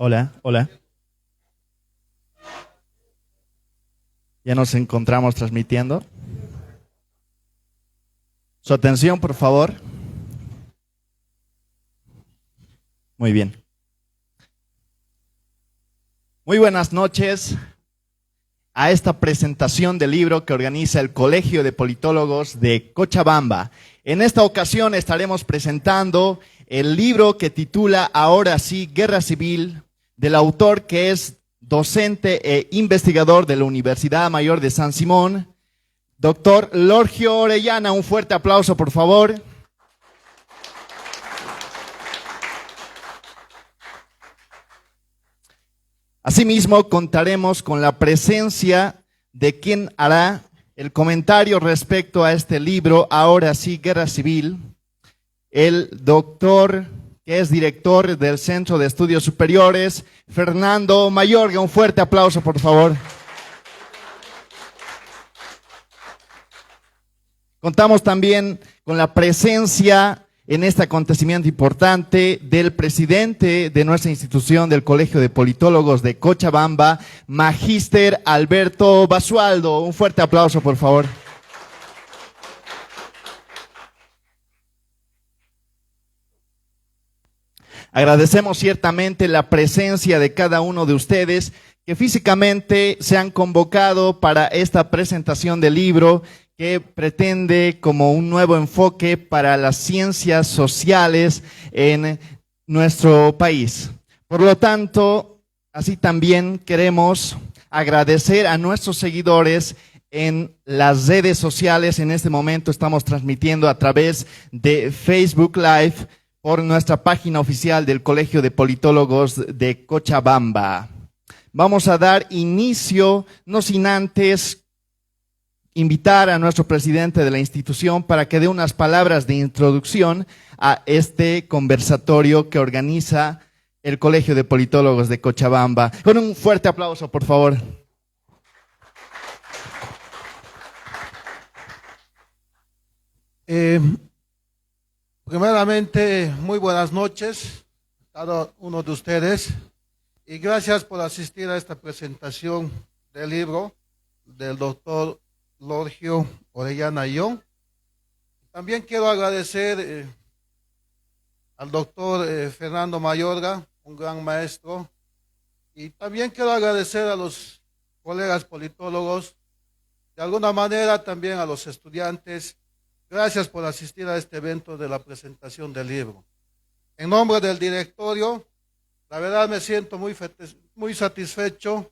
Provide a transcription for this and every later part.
Hola, hola. Ya nos encontramos transmitiendo. Su atención, por favor. Muy bien. Muy buenas noches a esta presentación del libro que organiza el Colegio de Politólogos de Cochabamba. En esta ocasión estaremos presentando el libro que titula Ahora sí, Guerra Civil, del autor que es docente e investigador de la Universidad Mayor de San Simón, doctor Lorgio Orellana. Un fuerte aplauso, por favor. Asimismo, contaremos con la presencia de quien hará el comentario respecto a este libro, Ahora sí, Guerra Civil, el doctor que es director del Centro de Estudios Superiores, Fernando Mayorga. Un fuerte aplauso, por favor. Contamos también con la presencia en este acontecimiento importante del presidente de nuestra institución, del Colegio de Politólogos de Cochabamba, Magíster Alberto Basualdo. Un fuerte aplauso, por favor. Agradecemos ciertamente la presencia de cada uno de ustedes que físicamente se han convocado para esta presentación del libro que pretende como un nuevo enfoque para las ciencias sociales en nuestro país. Por lo tanto, así también queremos agradecer a nuestros seguidores en las redes sociales. En este momento estamos transmitiendo a través de Facebook Live por nuestra página oficial del Colegio de Politólogos de Cochabamba. Vamos a dar inicio, no sin antes invitar a nuestro presidente de la institución para que dé unas palabras de introducción a este conversatorio que organiza el Colegio de Politólogos de Cochabamba. Con un fuerte aplauso, por favor. Primeramente, muy buenas noches a cada uno de ustedes y gracias por asistir a esta presentación del libro del doctor Lorgio Orellana y yo. También quiero agradecer al doctor Fernando Mayorga, un gran maestro, y también quiero agradecer a los colegas politólogos, de alguna manera también a los estudiantes. Gracias por asistir a este evento de la presentación del libro. En nombre del directorio, la verdad me siento muy satisfecho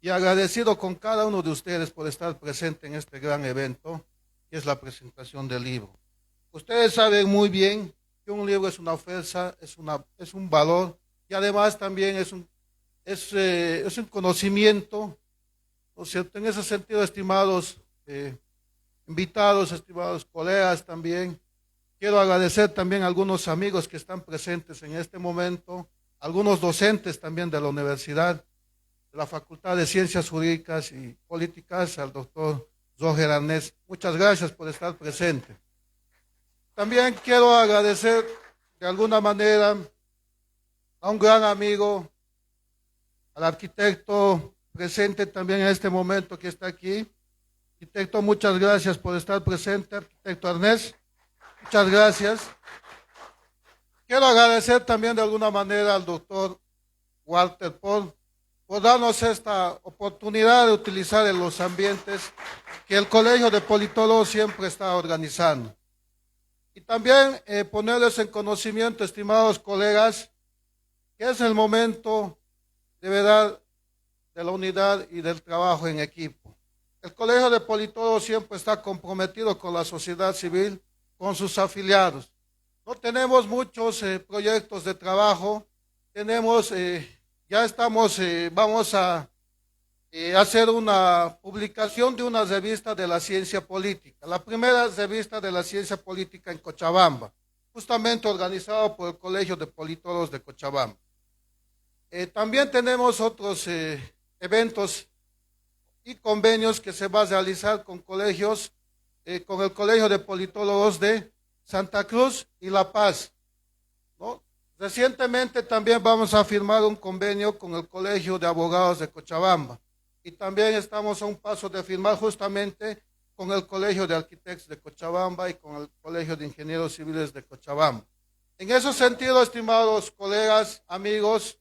y agradecido con cada uno de ustedes por estar presente en este gran evento, que es la presentación del libro. Ustedes saben muy bien que un libro es una fuerza, es un valor y además también es un conocimiento, ¿no es cierto? En ese sentido, estimados invitados, estimados colegas también, quiero agradecer también a algunos amigos que están presentes en este momento, algunos docentes también de la universidad, de la Facultad de Ciencias Jurídicas y Políticas, al doctor Roger Arnés. Muchas gracias por estar presente. También quiero agradecer de alguna manera a un gran amigo, al arquitecto presente también en este momento que está aquí. Arquitecto, muchas gracias por estar presente, arquitecto Arnés, muchas gracias. Quiero agradecer también de alguna manera al doctor Walter por darnos esta oportunidad de utilizar en los ambientes que el Colegio de Politólogos siempre está organizando. Y también ponerles en conocimiento, estimados colegas, que es el momento de verdad de la unidad y del trabajo en equipo. El Colegio de Politólogos siempre está comprometido con la sociedad civil, con sus afiliados. No tenemos muchos proyectos de trabajo, vamos a hacer una publicación de una revista de la ciencia política, la primera revista de la ciencia política en Cochabamba, justamente organizado por el Colegio de Politólogos de Cochabamba. También tenemos otros eventos y convenios que se va a realizar con colegios, con el Colegio de Politólogos de Santa Cruz y La Paz, ¿no? Recientemente también vamos a firmar un convenio con el Colegio de Abogados de Cochabamba y también estamos a un paso de firmar justamente con el Colegio de Arquitectos de Cochabamba y con el Colegio de Ingenieros Civiles de Cochabamba. En ese sentido, estimados colegas, amigos,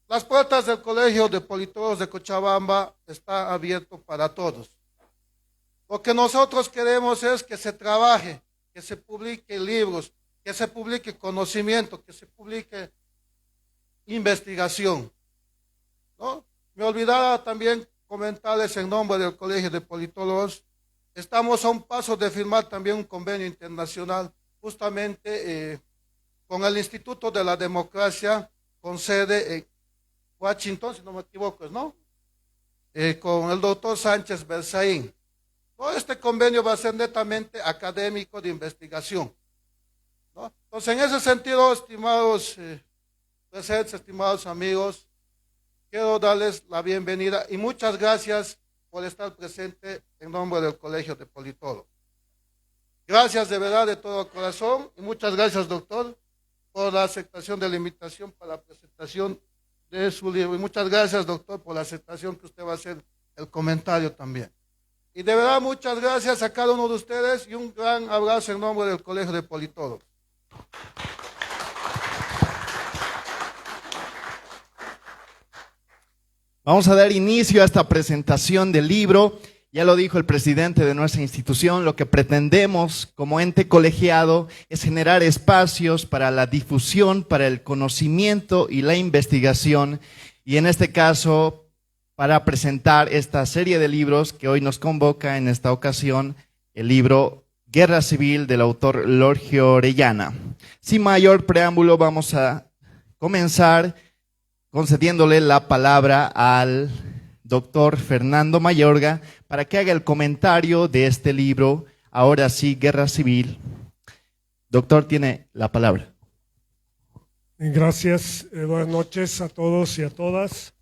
las puertas del Colegio de Politólogos de Cochabamba están abiertas para todos. Lo que nosotros queremos es que se trabaje, que se publiquen libros, que se publique conocimiento, que se publique investigación, ¿no? Me olvidaba también comentarles en nombre del Colegio de Politólogos, estamos a un paso de firmar también un convenio internacional justamente con el Instituto de la Democracia, con sede en Washington, si no me equivoco, ¿no? Con el doctor Sánchez Berzaín. Todo este convenio va a ser netamente académico de investigación, ¿no? Entonces, en ese sentido, estimados presentes, estimados amigos, quiero darles la bienvenida y muchas gracias por estar presente en nombre del Colegio de Politólogos. Gracias de verdad de todo corazón y muchas gracias, doctor, por la aceptación de la invitación para la presentación de su libro. Y muchas gracias, doctor, por la aceptación que usted va a hacer el comentario también. Y de verdad, muchas gracias a cada uno de ustedes y un gran abrazo en nombre del Colegio de Politólogos. Vamos a dar inicio a esta presentación del libro. Ya lo dijo el presidente de nuestra institución, lo que pretendemos como ente colegiado es generar espacios para la difusión, para el conocimiento y la investigación, y en este caso, para presentar esta serie de libros que hoy nos convoca en esta ocasión, el libro Guerra Civil del autor Lorgio Orellana. Sin mayor preámbulo, vamos a comenzar concediéndole la palabra al doctor Fernando Mayorga para que haga el comentario de este libro, ahora sí, Guerra Civil. Doctor, tiene la palabra. Gracias, buenas noches a todos y a todas.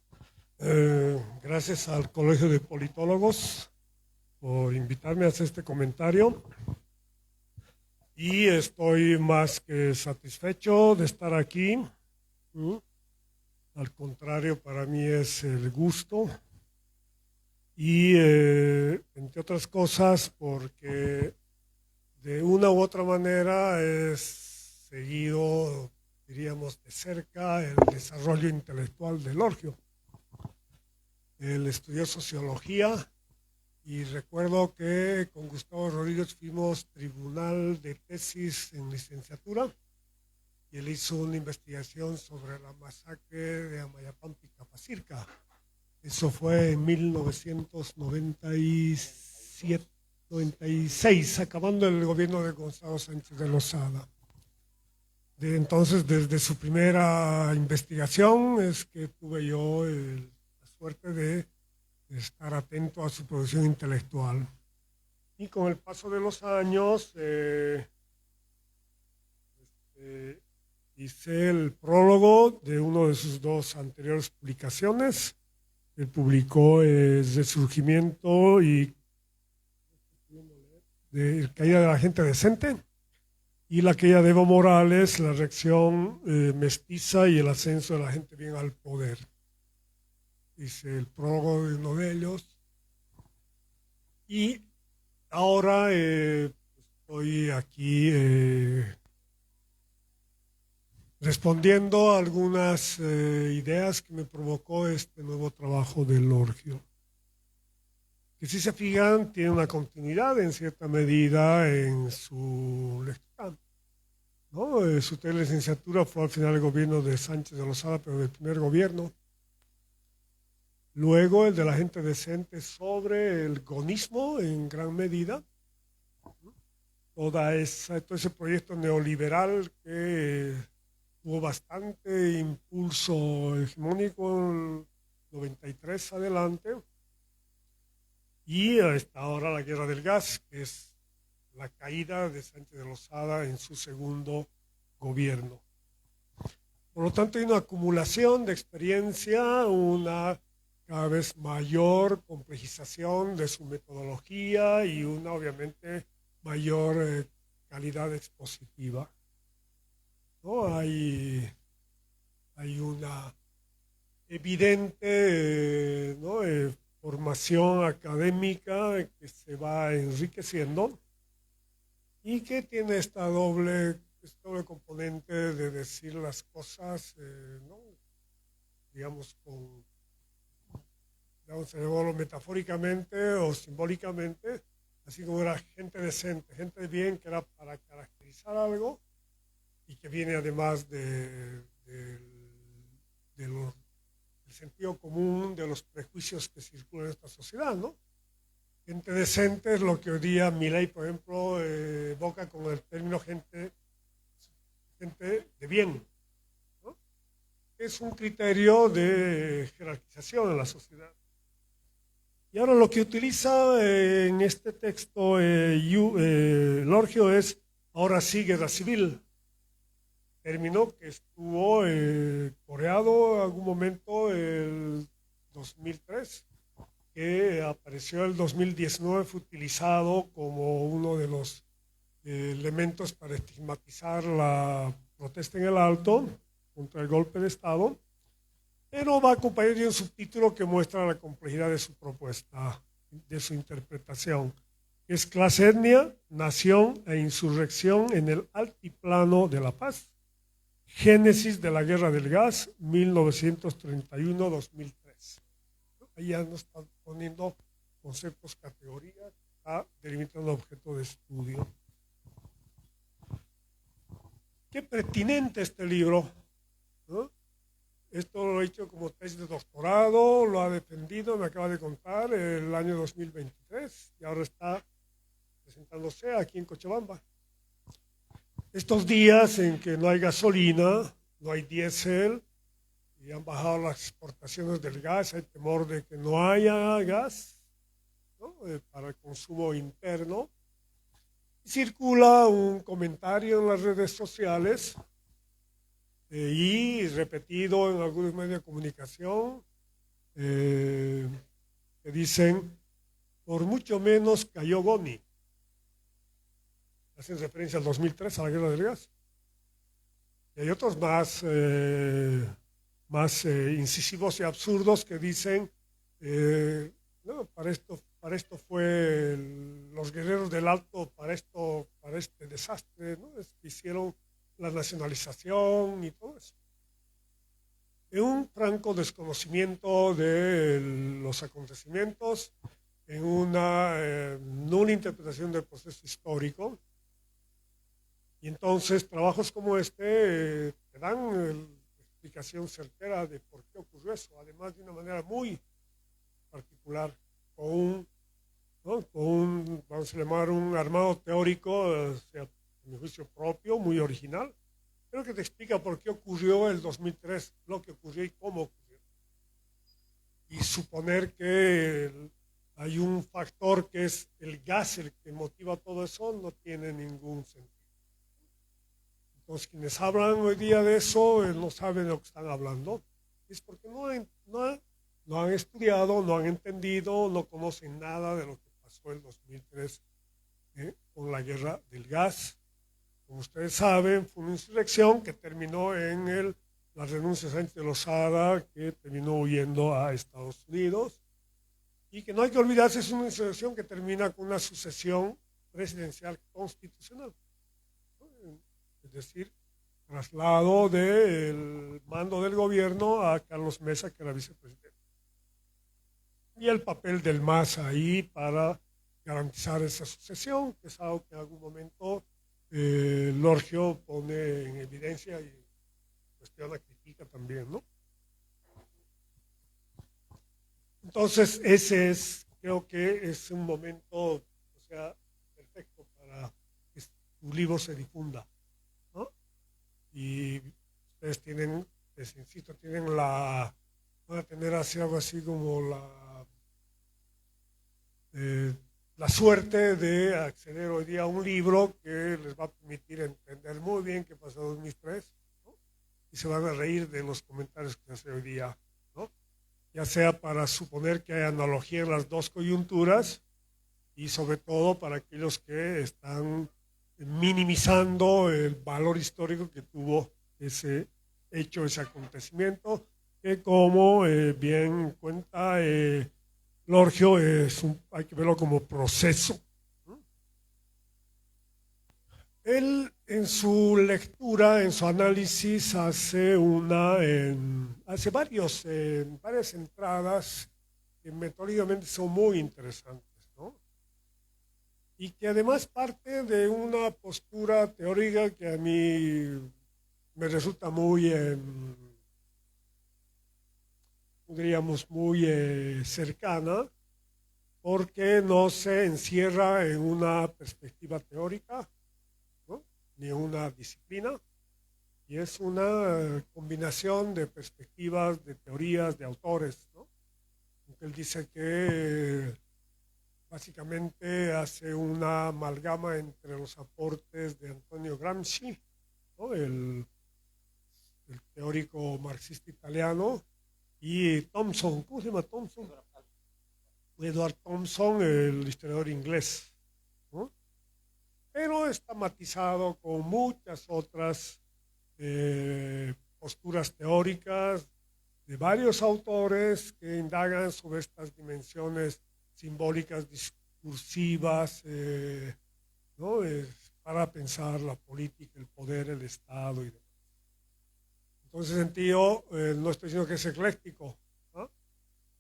Gracias al Colegio de Politólogos por invitarme a hacer este comentario. Y estoy más que satisfecho de estar aquí. Al contrario, para mí es el gusto. Y entre otras cosas, porque de una u otra manera es seguido, diríamos, de cerca el desarrollo intelectual de Lorgio. Él estudió sociología y recuerdo que con Gustavo Rodríguez fuimos tribunal de tesis en licenciatura y él hizo una investigación sobre la masacre de Amayapampa y Capacirca. Eso fue en 1996, acabando el gobierno de Gonzalo Sánchez de Lozada. De entonces, desde su primera investigación, es que tuve yo la suerte de estar atento a su producción intelectual. Y con el paso de los años, hice el prólogo de una de sus dos anteriores publicaciones. Él publicó Resurgimiento y de Caída de la Gente Decente, y la caída de Evo Morales, la reacción mestiza y el ascenso de la gente bien al poder. Hice el prólogo de uno de ellos. Y ahora estoy aquí respondiendo a algunas ideas que me provocó este nuevo trabajo de Lorgio, que si se fijan tiene una continuidad en cierta medida en su lectura, ¿no? Su licenciatura fue al final del gobierno de Sánchez de Lozada, pero del primer gobierno. Luego el de la gente decente sobre el gonismo en gran medida, todo ese proyecto neoliberal que tuvo bastante impulso hegemónico en 93 adelante, y hasta ahora la guerra del gas, que es la caída de Sánchez de Lozada en su segundo gobierno. Por lo tanto, hay una acumulación de experiencia, una cada vez mayor complejización de su metodología y una, obviamente, mayor calidad expositiva. ¿no? Hay una evidente ¿no? Formación académica que se va enriqueciendo y que tiene este doble componente de decir las cosas, ¿no? digamos, llamémoslo metafóricamente o simbólicamente, así como era gente decente, gente de bien, que era para caracterizar algo y que viene además del sentido común, de los prejuicios que circulan en esta sociedad, ¿no? Gente decente es lo que hoy día Milei, por ejemplo, evoca con el término gente de bien, ¿no? Es un criterio de jerarquización en la sociedad. Y ahora lo que utiliza en este texto Lorgio es, ahora sí, guerra civil. Término que estuvo coreado en algún momento el 2003, que apareció el 2019, fue utilizado como uno de los elementos para estigmatizar la protesta en el Alto contra el golpe de Estado, pero va acompañado de un subtítulo que muestra la complejidad de su propuesta, de su interpretación, que es clase, etnia, nación e insurrección en el altiplano de la paz. Génesis de la Guerra del Gas, 1931-2003. Ahí ya nos están poniendo conceptos, categorías, está delimitando objeto de estudio. Qué pertinente este libro, ¿no? Esto lo he hecho como tesis de doctorado, lo ha defendido, me acaba de contar, el año 2023, y ahora está presentándose aquí en Cochabamba. Estos días en que no hay gasolina, no hay diésel, y han bajado las exportaciones del gas, hay temor de que no haya gas, ¿no? Para el consumo interno. Circula un comentario en las redes sociales y repetido en algunos medios de comunicación que dicen, por mucho menos cayó Goni. Hacen referencia al 2003, a la guerra del gas. Y hay otros más incisivos y absurdos que dicen, no, para esto fue los guerreros del Alto, para este desastre, ¿no? Hicieron la nacionalización y todo eso. En un franco desconocimiento de los acontecimientos, en una nula interpretación del proceso histórico. Y entonces trabajos como este te dan explicación certera de por qué ocurrió eso, además de una manera muy particular, con un vamos a llamar un armado teórico, a mi juicio propio, muy original, pero que te explica por qué ocurrió el 2003, lo que ocurrió y cómo ocurrió. Y suponer que hay un factor que es el gas el que motiva todo eso no tiene ningún sentido. Los quienes hablan hoy día de eso no saben de lo que están hablando. Es porque no han estudiado, no han entendido, no conocen nada de lo que pasó en 2003 con la guerra del gas. Como ustedes saben, fue una insurrección que terminó en la renuncia de Sánchez de Lozada, que terminó huyendo a Estados Unidos. Y que no hay que olvidarse, es una insurrección que termina con una sucesión presidencial constitucional. Es decir, traslado del mando del gobierno a Carlos Mesa, que era vicepresidente. Y el papel del MAS ahí para garantizar esa sucesión, que es algo que en algún momento Lorgio pone en evidencia y cuestiona, critica también, ¿no? Entonces, creo que es un momento, perfecto para que tu libro se difunda. Y ustedes les insisto, van a tener algo así como la suerte de acceder hoy día a un libro que les va a permitir entender muy bien qué pasó en 2003, ¿no? Y se van a reír de los comentarios que hace hoy día, ¿no? Ya sea para suponer que hay analogía en las dos coyunturas y sobre todo para aquellos que están minimizando el valor histórico que tuvo ese hecho, ese acontecimiento, que como bien cuenta Lorgio, hay que verlo como proceso. Él en su lectura, en su análisis, hace varias entradas que metodológicamente son muy interesantes, ¿no? Y que además parte de una postura teórica que a mí me resulta muy, diríamos, muy cercana, porque no se encierra en una perspectiva teórica, ¿no? Ni en una disciplina, y es una combinación de perspectivas, de teorías, de autores, ¿no? Él dice que básicamente hace una amalgama entre los aportes de Antonio Gramsci, ¿no? El teórico marxista italiano, y Thompson, ¿cómo se llama Thompson? Edward Thompson, el historiador inglés, ¿no? Pero está matizado con muchas otras posturas teóricas de varios autores que indagan sobre estas dimensiones simbólicas, discursivas, ¿no? Para pensar la política, el poder, el Estado y demás. En ese sentido, no estoy diciendo que es ecléctico, ¿no?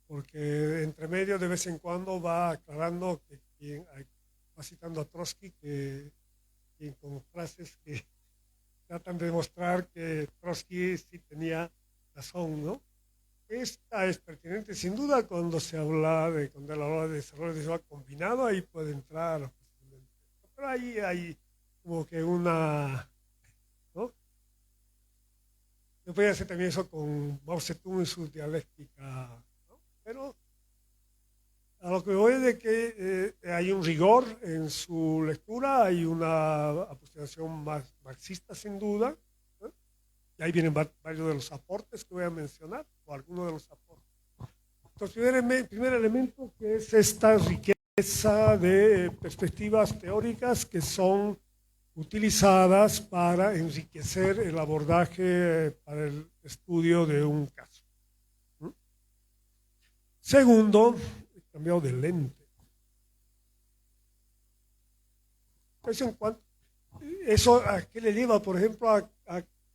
Porque entre medio de vez en cuando va aclarando que va citando a Trotsky, que con frases que tratan de demostrar que Trotsky sí tenía razón, ¿no? Esta es pertinente, sin duda, cuando él habla de desarrollo de ciudad combinado, ahí puede entrar. Pero ahí hay como que ¿no? Se puede hacer también eso con Mao Zedong y su dialéctica, ¿no? Pero a lo que voy es de que hay un rigor en su lectura, hay una aproximación más marxista sin duda, ¿no? Y ahí vienen varios de los aportes que voy a mencionar, o algunos de los aportes. Entonces, primer elemento, que es esta riqueza de perspectivas teóricas que son utilizadas para enriquecer el abordaje para el estudio de un caso. ¿Mm? Segundo, he cambiado de lente. ¿Eso a qué le lleva, por ejemplo,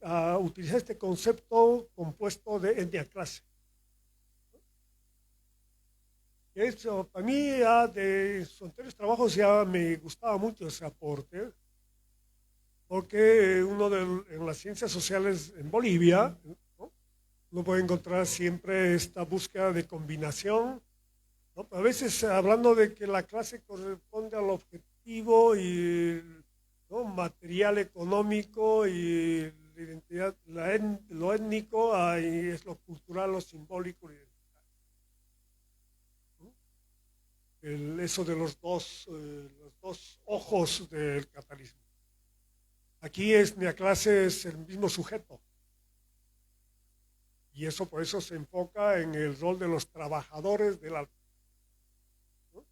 a utilizar este concepto compuesto de etnia-clase? Eso, para mí, de sus anteriores trabajos ya me gustaba mucho ese aporte, porque en las ciencias sociales en Bolivia, ¿no? Uno puede encontrar siempre esta búsqueda de combinación, ¿no? A veces hablando de que la clase corresponde al objetivo y, ¿no? Material económico y la identidad, lo étnico, ahí es lo cultural, lo simbólico. Eso de los dos ojos del capitalismo. Aquí mi clase es el mismo sujeto. Y eso por eso se enfoca en el rol de los trabajadores de la, ¿no?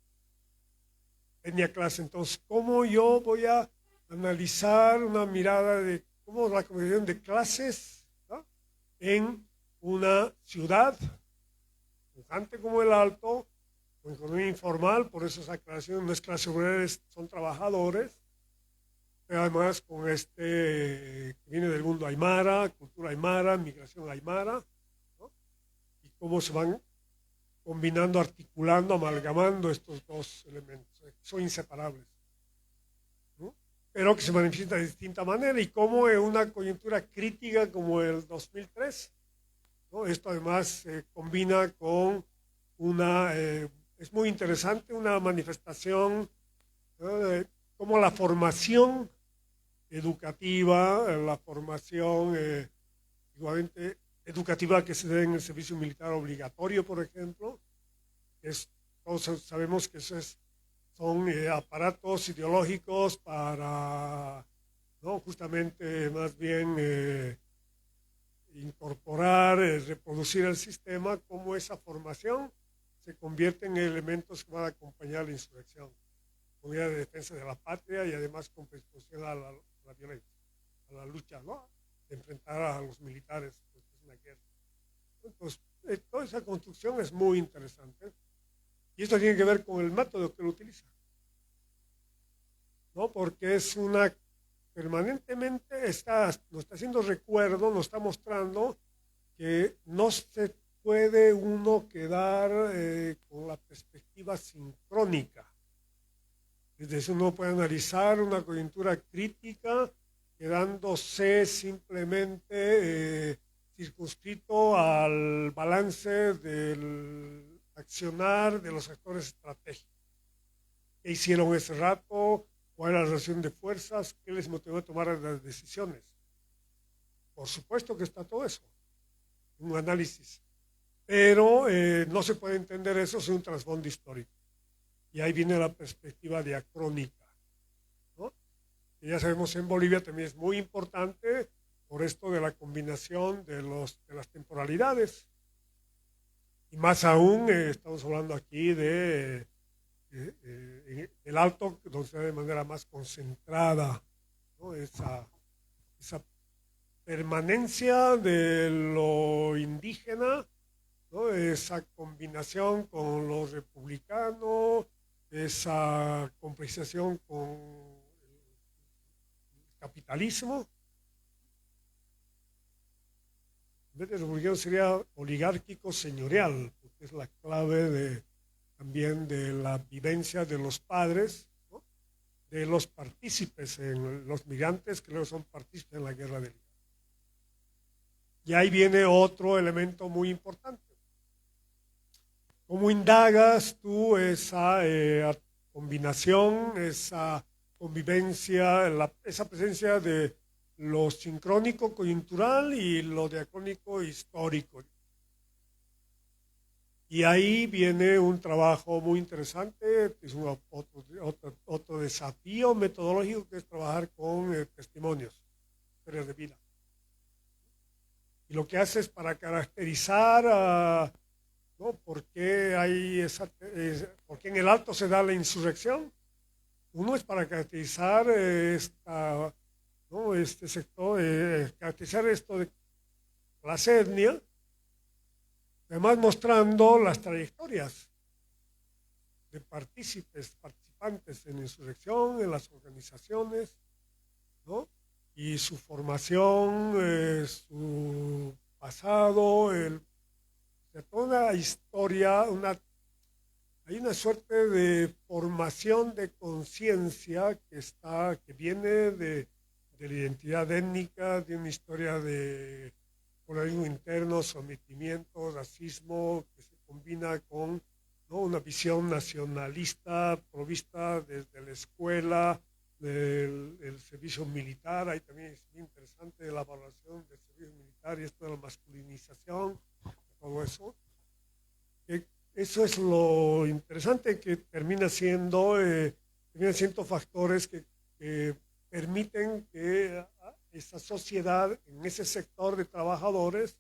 Etnia clase. Entonces, ¿cómo yo voy a analizar una mirada de cómo la combinación de clases, ¿no? En una ciudad pujante como el Alto, con economía informal? Por eso esa aclaración no es clase obrera, son trabajadores. Además, con que viene del mundo aymara, cultura aymara, migración aymara, ¿no? Y cómo se van combinando, articulando, amalgamando estos dos elementos, son inseparables, ¿no? Pero que se manifiestan de distinta manera, y cómo en una coyuntura crítica como el 2003, ¿no? Esto además se combina con es muy interesante, una manifestación, ¿no? Como la formación educativa, la formación igualmente educativa que se da en el servicio militar obligatorio, por ejemplo, todos sabemos que son aparatos ideológicos para, ¿no? Justamente más bien incorporar, reproducir el sistema, como esa formación se convierte en elementos que van a acompañar la insurrección. con idea de defensa de la patria y además con predisposición a la violencia, a la lucha, ¿no? De enfrentar a los militares, pues es una guerra. Entonces, toda esa construcción es muy interesante y esto tiene que ver con el método que lo utiliza, ¿no? Porque es una permanentemente nos está haciendo recuerdo, nos está mostrando que no se puede uno quedar con la perspectiva sincrónica. Es decir, uno puede analizar una coyuntura crítica quedándose simplemente circunscrito al balance del accionar de los actores estratégicos. ¿Qué hicieron ese rato? ¿Cuál era la relación de fuerzas? ¿Qué les motivó a tomar las decisiones? Por supuesto que está todo eso, un análisis. Pero no se puede entender eso sin un trasfondo histórico. Y ahí viene la perspectiva diacrónica, ¿no? Y ya sabemos, en Bolivia también es muy importante por esto de la combinación de las temporalidades. Y más aún, estamos hablando aquí del Alto, donde se da de manera más concentrada, ¿no? Esa permanencia de lo indígena, ¿no? Esa combinación con lo republicano, esa complexización con el capitalismo. En vez de republicano sería oligárquico señorial, porque es la clave también de la vivencia de los padres, ¿no? De los partícipes, los migrantes que luego son partícipes en la guerra del Irak. Y ahí viene otro elemento muy importante. ¿Cómo indagas tú esa combinación, esa convivencia, esa presencia de lo sincrónico coyuntural y lo diacrónico histórico? Y ahí viene un trabajo muy interesante, es otro desafío metodológico, que es trabajar con testimonios, historias de vida. Y lo que hace es para caracterizar ¿no? ¿Por qué por qué en el Alto se da la insurrección? Uno es para caracterizar ¿no? Este sector, caracterizar esto de clase etnia, además mostrando las trayectorias de participantes en la insurrección, en las organizaciones, ¿no? Y su formación, su pasado, toda una historia, hay una suerte de formación de conciencia que viene de la identidad étnica, de una historia de polarismo interno, sometimiento, racismo, que se combina con, ¿no? Una visión nacionalista provista desde la escuela, del servicio militar. Ahí también es muy interesante la evaluación del servicio militar y esto de la masculinización, todo eso. Eso es lo interesante, que termina siendo factores que permiten que esa sociedad, en ese sector de trabajadores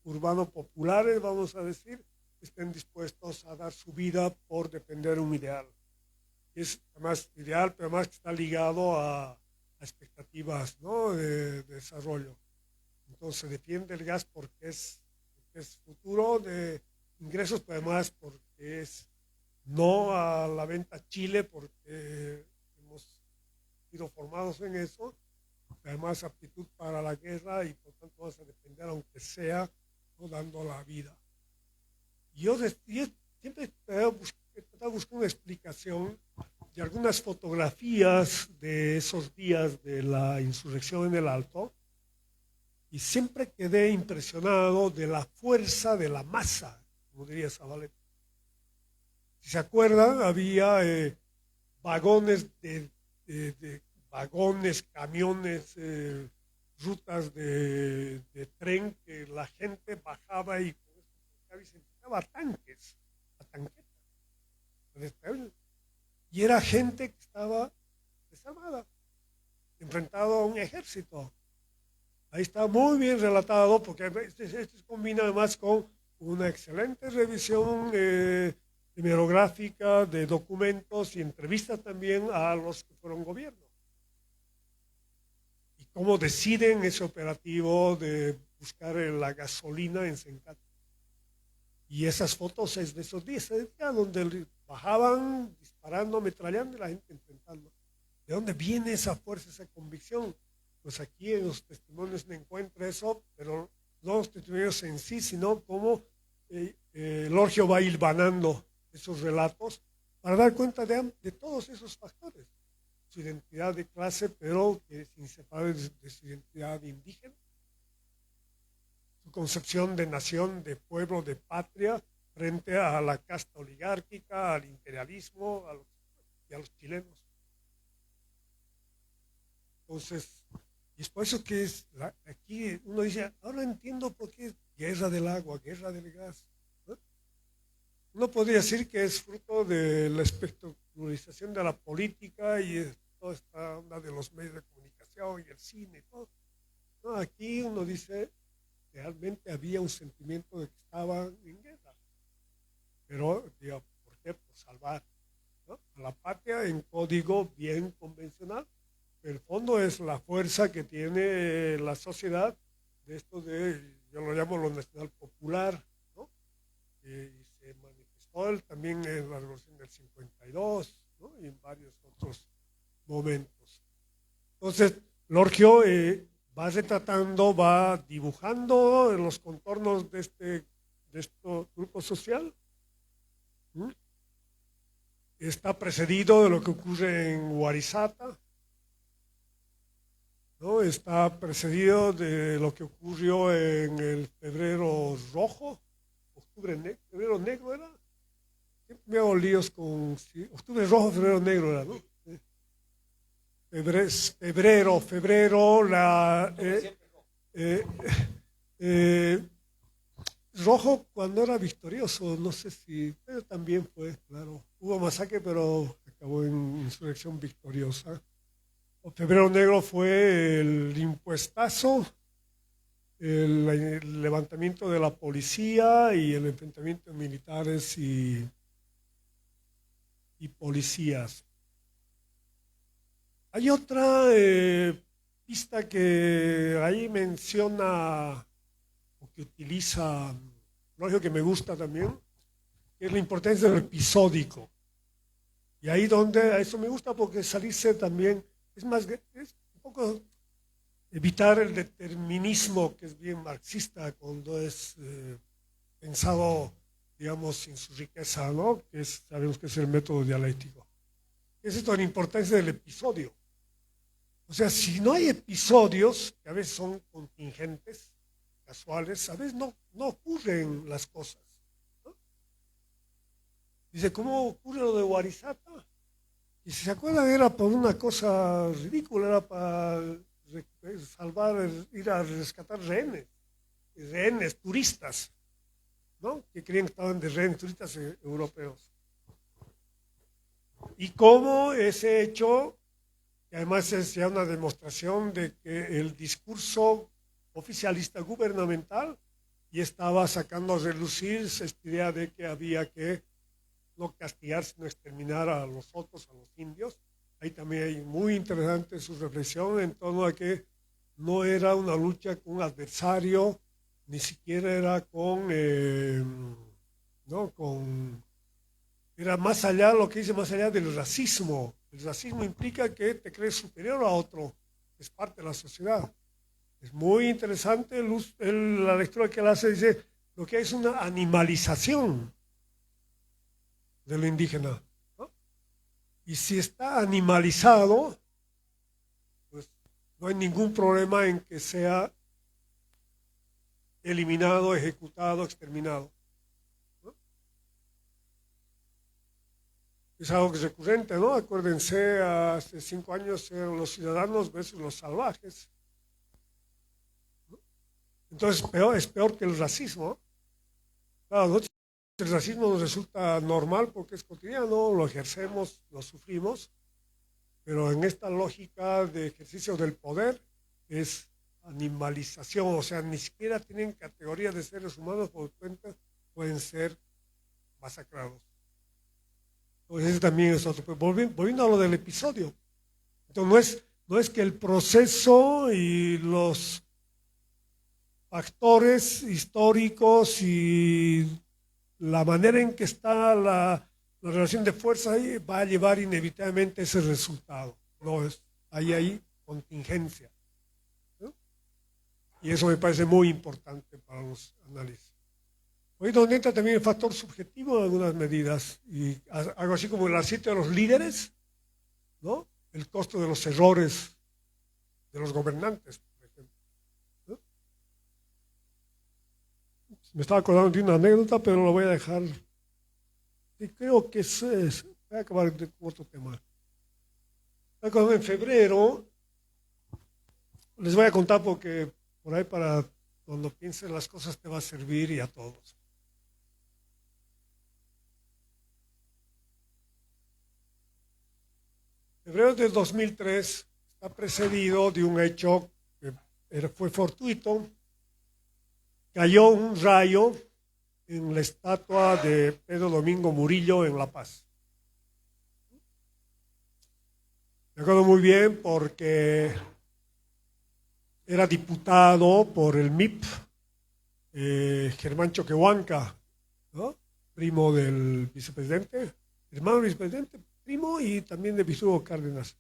urbano-populares, vamos a decir, estén dispuestos a dar su vida por defender un ideal. Es además ideal, pero además está ligado a expectativas, ¿no? de desarrollo. Entonces se defiende el gas porque es futuro de ingresos, pero además porque es no a la venta a Chile, porque hemos sido formados en eso, además aptitud para la guerra, y por tanto vamos a defender aunque sea, ¿no? Dando la vida. Yo siempre he tratado de buscar una explicación de algunas fotografías de esos días de la insurrección en el Alto, y siempre quedé impresionado de la fuerza de la masa, como diría Zabaleta. Si se acuerdan, había vagones vagones, camiones, rutas de tren, que la gente bajaba y se empezaba a tanquetas. Y era gente que estaba desarmada, enfrentado a un ejército. Ahí está muy bien relatado, porque esto se combina además con una excelente revisión de hemerográfica de documentos y entrevistas también a los que fueron gobierno. Y cómo deciden ese operativo de buscar la gasolina en Sencate. Y esas fotos es de esos días donde bajaban disparando, ametrallando y la gente enfrentando. ¿De dónde viene esa fuerza, esa convicción? Pues aquí en los testimonios se encuentra eso, pero no los testimonios en sí, sino cómo Lorgio va hilvanando esos relatos para dar cuenta de todos esos factores. Su identidad de clase, pero que es inseparable de su identidad indígena. Su concepción de nación, de pueblo, de patria, frente a la casta oligárquica, al imperialismo y a los chilenos. Entonces, y es por eso que aquí uno dice, ahora entiendo por qué guerra del agua, guerra del gas. ¿No? Uno podría decir que es fruto de la espectacularización de la política y toda esta onda de los medios de comunicación y el cine y todo. No, aquí uno dice, realmente había un sentimiento de que estaban en guerra. Pero, digo, ¿por qué? Por salvar, ¿no?, a la patria en código bien convencional. El fondo es la fuerza que tiene la sociedad de esto yo lo llamo lo nacional popular, ¿no? Y se manifestó también en la Revolución del 52, ¿no?, y en varios otros momentos. Entonces, Lorgio va retratando, va dibujando los contornos de este grupo social. ¿Mm? Está precedido de lo que ocurre en Huarizata, ¿no? Está precedido de lo que ocurrió en el febrero rojo, febrero negro era. Siempre me hago líos con octubre rojo, febrero negro era, ¿no? Febrero, rojo cuando era victorioso, no sé si, pero también fue, claro, hubo masacre, pero acabó en insurrección victoriosa. O febrero negro fue el impuestazo, el levantamiento de la policía y el enfrentamiento de militares y policías. Hay otra pista que ahí menciona o que utiliza, lógico que me gusta también, que es la importancia del episódico. Y ahí donde, eso me gusta porque salirse también, es un poco evitar el determinismo que es bien marxista cuando es pensado, digamos, sin su riqueza, ¿no? Sabemos que es el método dialéctico. Es esto la importancia del episodio. O sea, si no hay episodios, que a veces son contingentes, casuales, a veces no ocurren las cosas, ¿no? Dice, ¿cómo ocurre lo de Huarizata? Y si se acuerdan, era por una cosa ridícula, era para ir a rescatar rehenes turistas, ¿no?, que creían que estaban de rehenes turistas europeos. Y cómo ese hecho, que además es ya una demostración de que el discurso oficialista gubernamental y estaba sacando a relucir esta idea de que había que no castigar, sino exterminar a los otros, a los indios. Ahí también hay muy interesante su reflexión en torno a que no era una lucha con un adversario, ni siquiera era era más allá, lo que dice más allá del racismo. El racismo implica que te crees superior a otro, es parte de la sociedad. Es muy interesante la lectura que él hace, dice, lo que hay es una animalización de lo indígena, ¿no? Y si está animalizado, pues no hay ningún problema en que sea eliminado, ejecutado, exterminado, ¿no? Es algo que es recurrente, ¿no? Acuérdense, hace 5 años eran los ciudadanos versus los salvajes, ¿no? Entonces es peor que el racismo. Claro, el racismo nos resulta normal porque es cotidiano, lo ejercemos, lo sufrimos, pero en esta lógica de ejercicio del poder es animalización, o sea, ni siquiera tienen categoría de seres humanos, por cuenta pueden ser masacrados. Entonces ese también es otro. Pero volviendo a lo del episodio. Entonces no es que el proceso y los factores históricos y la manera en que está la relación de fuerza ahí va a llevar inevitablemente ese resultado. No es, hay contingencia, ¿no? Y eso me parece muy importante para los análisis. Hoy donde entra también el factor subjetivo en algunas medidas, y algo así como el aceite de los líderes, ¿no? El costo de los errores de los gobernantes, por ejemplo, ¿no? Me estaba acordando de una anécdota, pero lo voy a dejar. Y creo que voy a acabar con otro tema. En febrero, les voy a contar porque por ahí para cuando piensen las cosas te va a servir y a todos. Febrero del 2003 está precedido de un hecho que fue fortuito. Cayó un rayo en la estatua de Pedro Domingo Murillo en La Paz. Me acuerdo muy bien porque era diputado por el MIP, Germán Choquehuanca, ¿no? Primo del vicepresidente, hermano del vicepresidente, primo y también de Bisugo Cárdenas,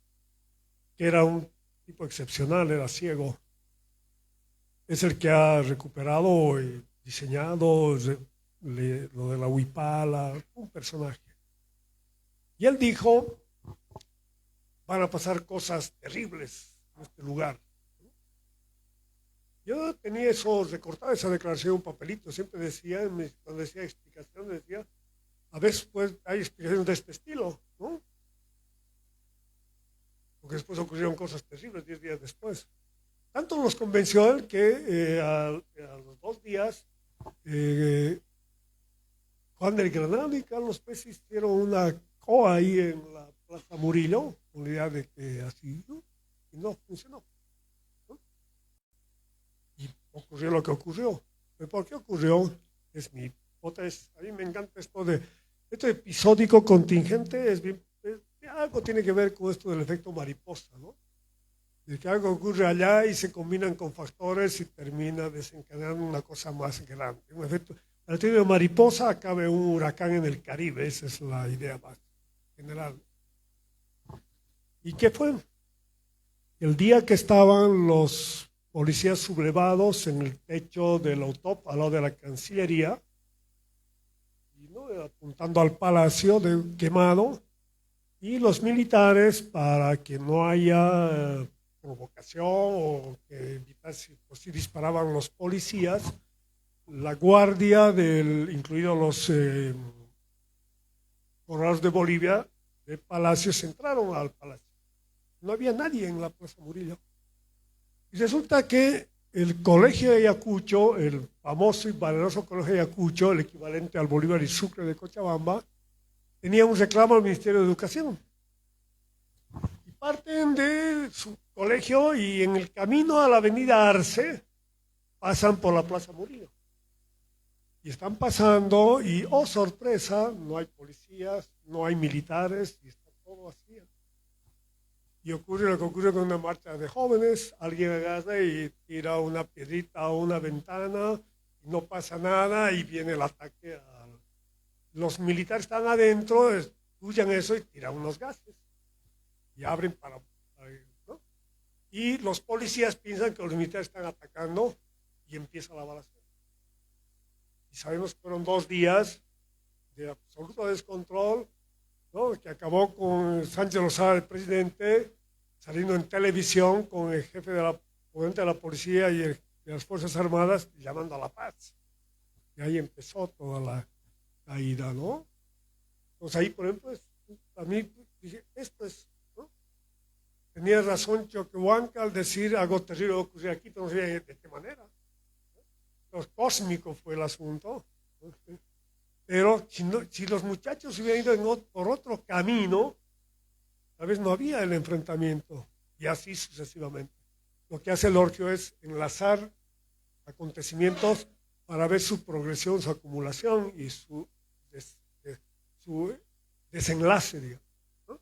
que era un tipo excepcional, era ciego. Es el que ha recuperado y diseñado lo de la huipala, un personaje. Y él dijo, van a pasar cosas terribles en este lugar. Yo tenía eso recortado, esa declaración en un papelito, siempre decía, cuando decía explicación, decía, a veces pues hay explicaciones de este estilo, ¿no? Porque después ocurrieron cosas terribles 10 días después. Tanto nos convenció él que a los 2 días Juan del Granado y Carlos Pérez hicieron una COA ahí en la Plaza Murillo, con la idea de que así, ¿no? Y no funcionó, ¿no? Y ocurrió lo que ocurrió. ¿Pero por qué ocurrió? Es mi hipótesis. A mí me encanta esto episódico contingente, algo tiene que ver con esto del efecto mariposa, ¿no? De que algo ocurre allá y se combinan con factores y termina desencadenando una cosa más grande. Un efecto, al término de mariposa acabe un huracán en el Caribe, esa es la idea más general. ¿Y qué fue? El día que estaban los policías sublevados en el techo del Autop, al lado de la Cancillería, y, ¿no?, apuntando al palacio quemado, y los militares, para que no haya provocación o que evitase, pues si disparaban los policías, la guardia, incluidos los corrales de Bolivia, de Palacios, entraron al palacio. No había nadie en la Plaza Murillo. Y resulta que el Colegio de Ayacucho, el famoso y valeroso Colegio de Ayacucho, el equivalente al Bolívar y Sucre de Cochabamba, tenía un reclamo al Ministerio de Educación. Y parten de su colegio y en el camino a la avenida Arce pasan por la Plaza Murillo. Y están pasando y, oh sorpresa, no hay policías, no hay militares y está todo vacío. Y ocurre lo que ocurre con una marcha de jóvenes, alguien agarra y tira una piedrita a una ventana, y no pasa nada y viene el ataque. Los militares están adentro, escuchan eso y tiran unos gases. Y abren ¿no? Y los policías piensan que los militares están atacando y empieza la balacera. Y sabemos que fueron 2 días de absoluto descontrol, ¿no?, que acabó con Sánchez Lozada, el presidente, saliendo en televisión con el jefe de la policía y de las Fuerzas Armadas llamando a la paz. Y ahí empezó toda la caída, ¿no? Entonces ahí, por ejemplo, a mí dije, esto es, ¿no? Tenía razón Choquehuanca al decir algo terrible ocurrió aquí, pero no sé de qué manera. Entonces, cósmico fue el asunto. Pero si los muchachos hubieran ido por otro camino, tal vez no había el enfrentamiento, y así sucesivamente. Lo que hace Lorgio es enlazar acontecimientos para ver su progresión, su acumulación y su desenlace, digamos, ¿no?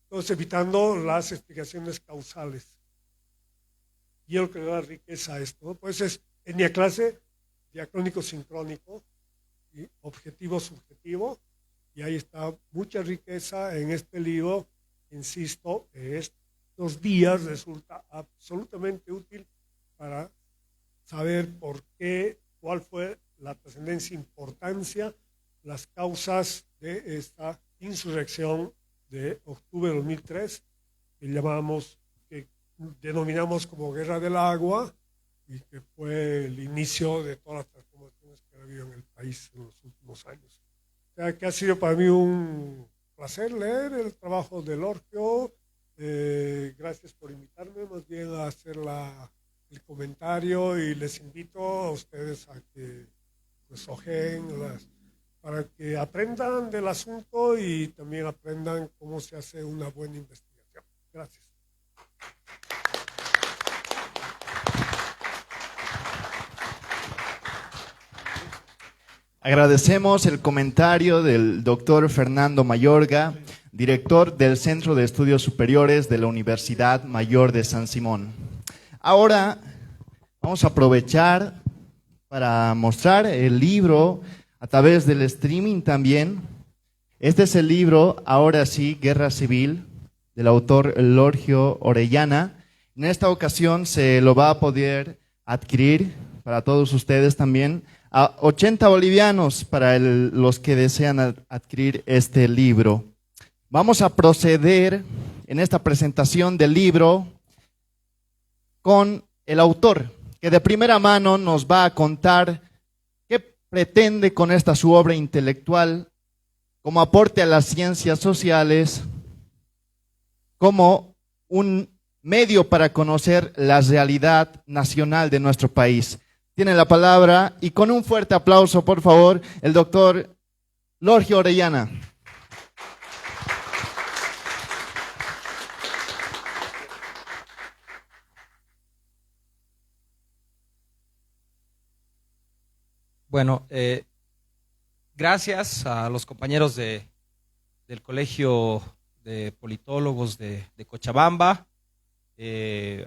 Entonces, evitando las explicaciones causales. Y es lo que le da riqueza a esto, ¿no? Pues es etnia clase, diacrónico sincrónico y objetivo subjetivo, y ahí está mucha riqueza en este libro. Insisto, estos días resulta absolutamente útil para saber por qué, cuál fue la trascendencia, importancia, las causas de esta insurrección de octubre de 2003, que denominamos como Guerra del Agua, y que fue el inicio de todas las transformaciones que ha habido en el país en los últimos años. O sea, que ha sido para mí un placer leer el trabajo de Lorgio. Gracias por invitarme más bien a hacer el comentario, y les invito a ustedes a que pues ojeen para que aprendan del asunto y también aprendan cómo se hace una buena investigación. Gracias. Agradecemos el comentario del doctor Fernando Mayorga, director del Centro de Estudios Superiores de la Universidad Mayor de San Simón. Ahora vamos a aprovechar para mostrar el libro a través del streaming también. Este es el libro, ahora sí, Guerra Civil, del autor Lorgio Orellana. En esta ocasión se lo va a poder adquirir para todos ustedes también a 80 bolivianos para los que desean adquirir este libro. Vamos a proceder en esta presentación del libro con el autor, que de primera mano nos va a contar qué pretende con esta su obra intelectual como aporte a las ciencias sociales, como un medio para conocer la realidad nacional de nuestro país. Tiene la palabra, y con un fuerte aplauso, por favor, el doctor Lorgio Orellana. Bueno, gracias a los compañeros del Colegio de Politólogos de Cochabamba,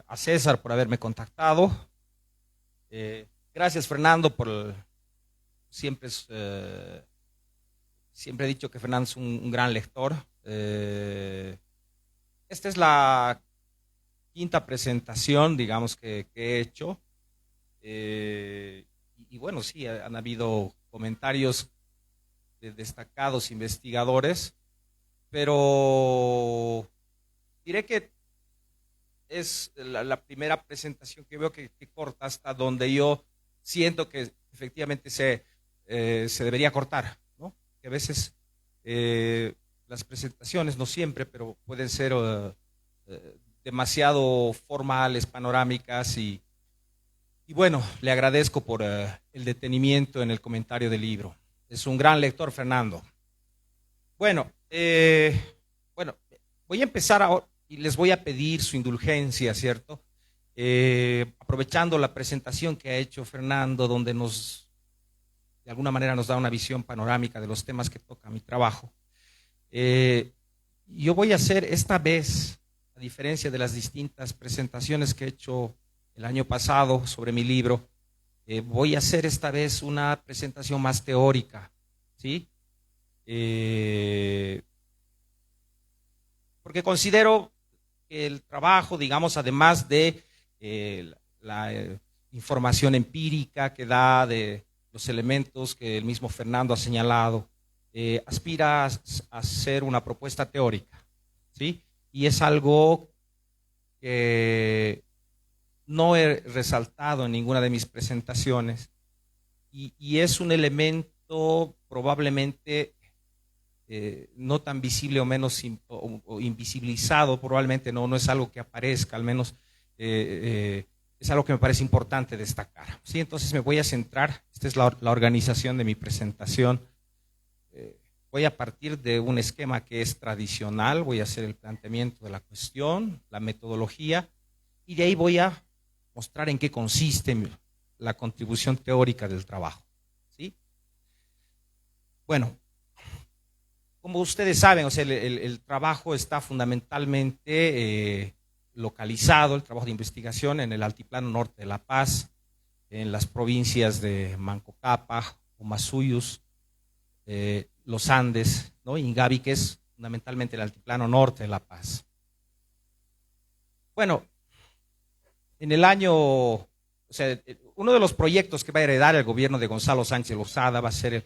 a César por haberme contactado. Gracias, Fernando, siempre he dicho que Fernando es un gran lector. Esta es la quinta presentación, digamos, que he hecho. Y bueno, sí, han habido comentarios de destacados investigadores, pero diré que es la primera presentación que veo que corta hasta donde yo siento que efectivamente se debería cortar, ¿no? Que a veces las presentaciones, no siempre, pero pueden ser demasiado formales, panorámicas, y bueno, le agradezco por el detenimiento en el comentario del libro. Es un gran lector, Fernando. Bueno, voy a empezar ahora y les voy a pedir su indulgencia, ¿cierto? Aprovechando la presentación que ha hecho Fernando, donde de alguna manera nos da una visión panorámica de los temas que toca mi trabajo. Yo voy a hacer esta vez, a diferencia de las distintas presentaciones que he hecho el año pasado sobre mi libro, voy a hacer esta vez una presentación más teórica, ¿sí? Porque considero que el trabajo, digamos, además de la información empírica que da, de los elementos que el mismo Fernando ha señalado, aspira a ser una propuesta teórica, ¿sí? Y es algo que no he resaltado en ninguna de mis presentaciones, y es un elemento probablemente no tan visible o menos o invisibilizado, probablemente no es algo que aparezca, al menos es algo que me parece importante destacar, ¿sí? Entonces me voy a centrar, esta es la organización de mi presentación. Voy a partir de un esquema que es tradicional, voy a hacer el planteamiento de la cuestión, la metodología, y de ahí voy a mostrar en qué consiste la contribución teórica del trabajo, ¿sí? Bueno, como ustedes saben, o sea, el trabajo está fundamentalmente localizado, el trabajo de investigación en el altiplano norte de La Paz, en las provincias de Manco Cápac, Humasuyus, los Andes, ¿no? Ingavi, que es fundamentalmente el altiplano norte de La Paz. Bueno, en el año, o sea, uno de los proyectos que va a heredar el gobierno de Gonzalo Sánchez Lozada va a ser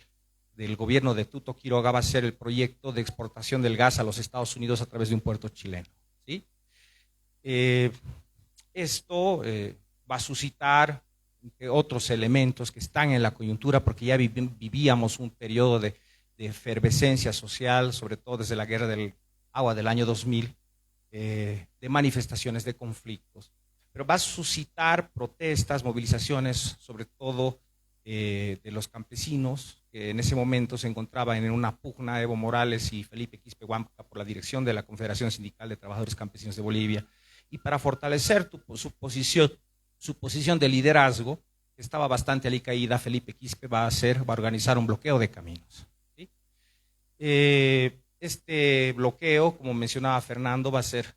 del gobierno de Tuto Quiroga, va a ser el proyecto de exportación del gas a los Estados Unidos a través de un puerto chileno, ¿sí? Esto va a suscitar otros elementos que están en la coyuntura, porque ya vivíamos un periodo de efervescencia social, sobre todo desde la guerra del agua del año 2000, de manifestaciones, de conflictos. Pero va a suscitar protestas, movilizaciones, sobre todo de los campesinos, que en ese momento se encontraban en una pugna Evo Morales y Felipe Quispe Huampa por la dirección de la Confederación Sindical de Trabajadores Campesinos de Bolivia, y para fortalecer su posición de liderazgo, que estaba bastante alicaída, Felipe Quispe va a organizar un bloqueo de caminos, ¿sí? Este bloqueo, como mencionaba Fernando, va a ser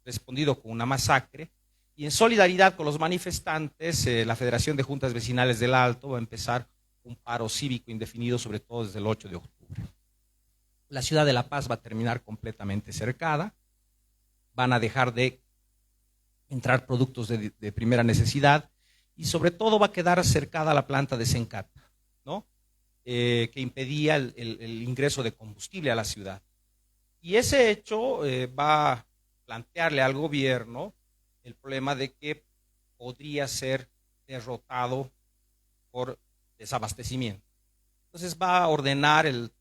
respondido con una masacre, y en solidaridad con los manifestantes, la Federación de Juntas Vecinales del Alto va a empezar un paro cívico indefinido, sobre todo desde el 8 de octubre. La ciudad de La Paz va a terminar completamente cercada, van a dejar de entrar productos de primera necesidad, y sobre todo va a quedar cercada la planta de Sencata, ¿no? Que impedía el ingreso de combustible a la ciudad. Y ese hecho va a plantearle al gobierno el problema de que podría ser derrotado por desabastecimiento. Entonces va a ordenar el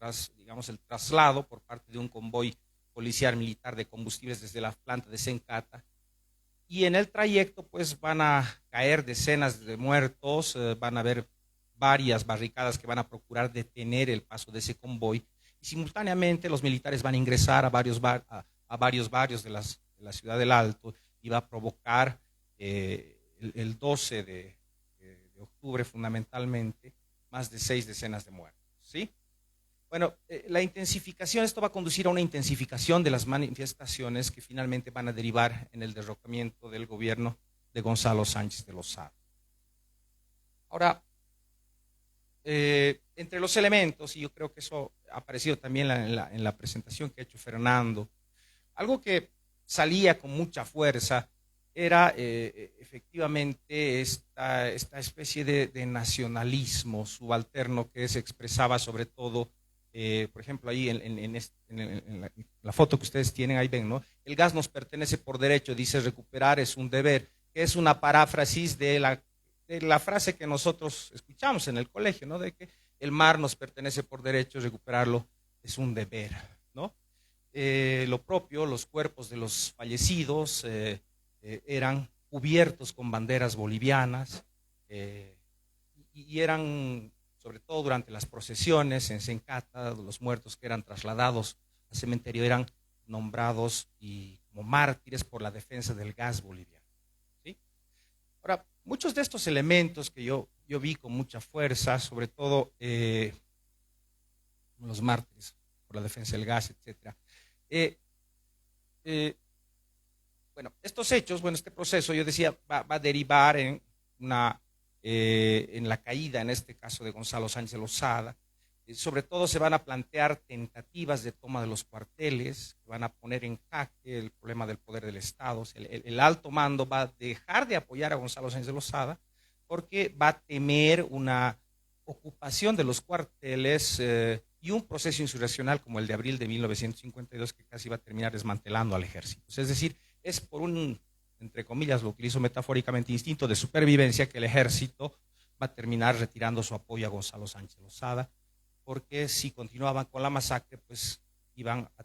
traslado por parte de un convoy policial militar de combustibles desde la planta de Sencata, y en el trayecto pues van a caer decenas de muertos, van a haber varias barricadas que van a procurar detener el paso de ese convoy, y simultáneamente los militares van a ingresar a varios barrios de la ciudad del Alto, y va a provocar el 12 de octubre fundamentalmente más de 6 decenas de muertos, ¿sí? Bueno, la intensificación, esto va a conducir a una intensificación de las manifestaciones que finalmente van a derivar en el derrocamiento del gobierno de Gonzalo Sánchez de Lozada. Ahora, entre los elementos, y yo creo que eso ha aparecido también en la presentación que ha hecho Fernando, algo que salía con mucha fuerza era efectivamente esta especie de nacionalismo subalterno que se expresaba sobre todo, por ejemplo, ahí en la foto que ustedes tienen, ahí ven, ¿no? El gas nos pertenece por derecho, dice recuperar es un deber, que es una paráfrasis de la frase que nosotros escuchamos en el colegio, ¿no? De que el mar nos pertenece por derecho, recuperarlo es un deber, ¿no? Lo propio, los cuerpos de los fallecidos eran cubiertos con banderas bolivianas, y eran, sobre todo durante las procesiones en Sencata, los muertos que eran trasladados al cementerio eran nombrados como mártires por la defensa del gas boliviano, ¿sí? Ahora, muchos de estos elementos que yo vi con mucha fuerza, sobre todo los mártires por la defensa del gas, etcétera. Bueno, estos hechos, este proceso, yo decía, va a derivar en la caída, en este caso, de Gonzalo Sánchez Lozada. Sobre todo se van a plantear tentativas de toma de los cuarteles, que van a poner en jaque el problema del poder del Estado. El alto mando va a dejar de apoyar a Gonzalo Sánchez Lozada porque va a temer una ocupación de los cuarteles y un proceso insurreccional como el de abril de 1952 que casi va a terminar desmantelando al ejército. Es decir, es por un, entre comillas, lo utilizo metafóricamente, instinto de supervivencia, que el ejército va a terminar retirando su apoyo a Gonzalo Sánchez Lozada, porque si continuaban con la masacre, pues iban a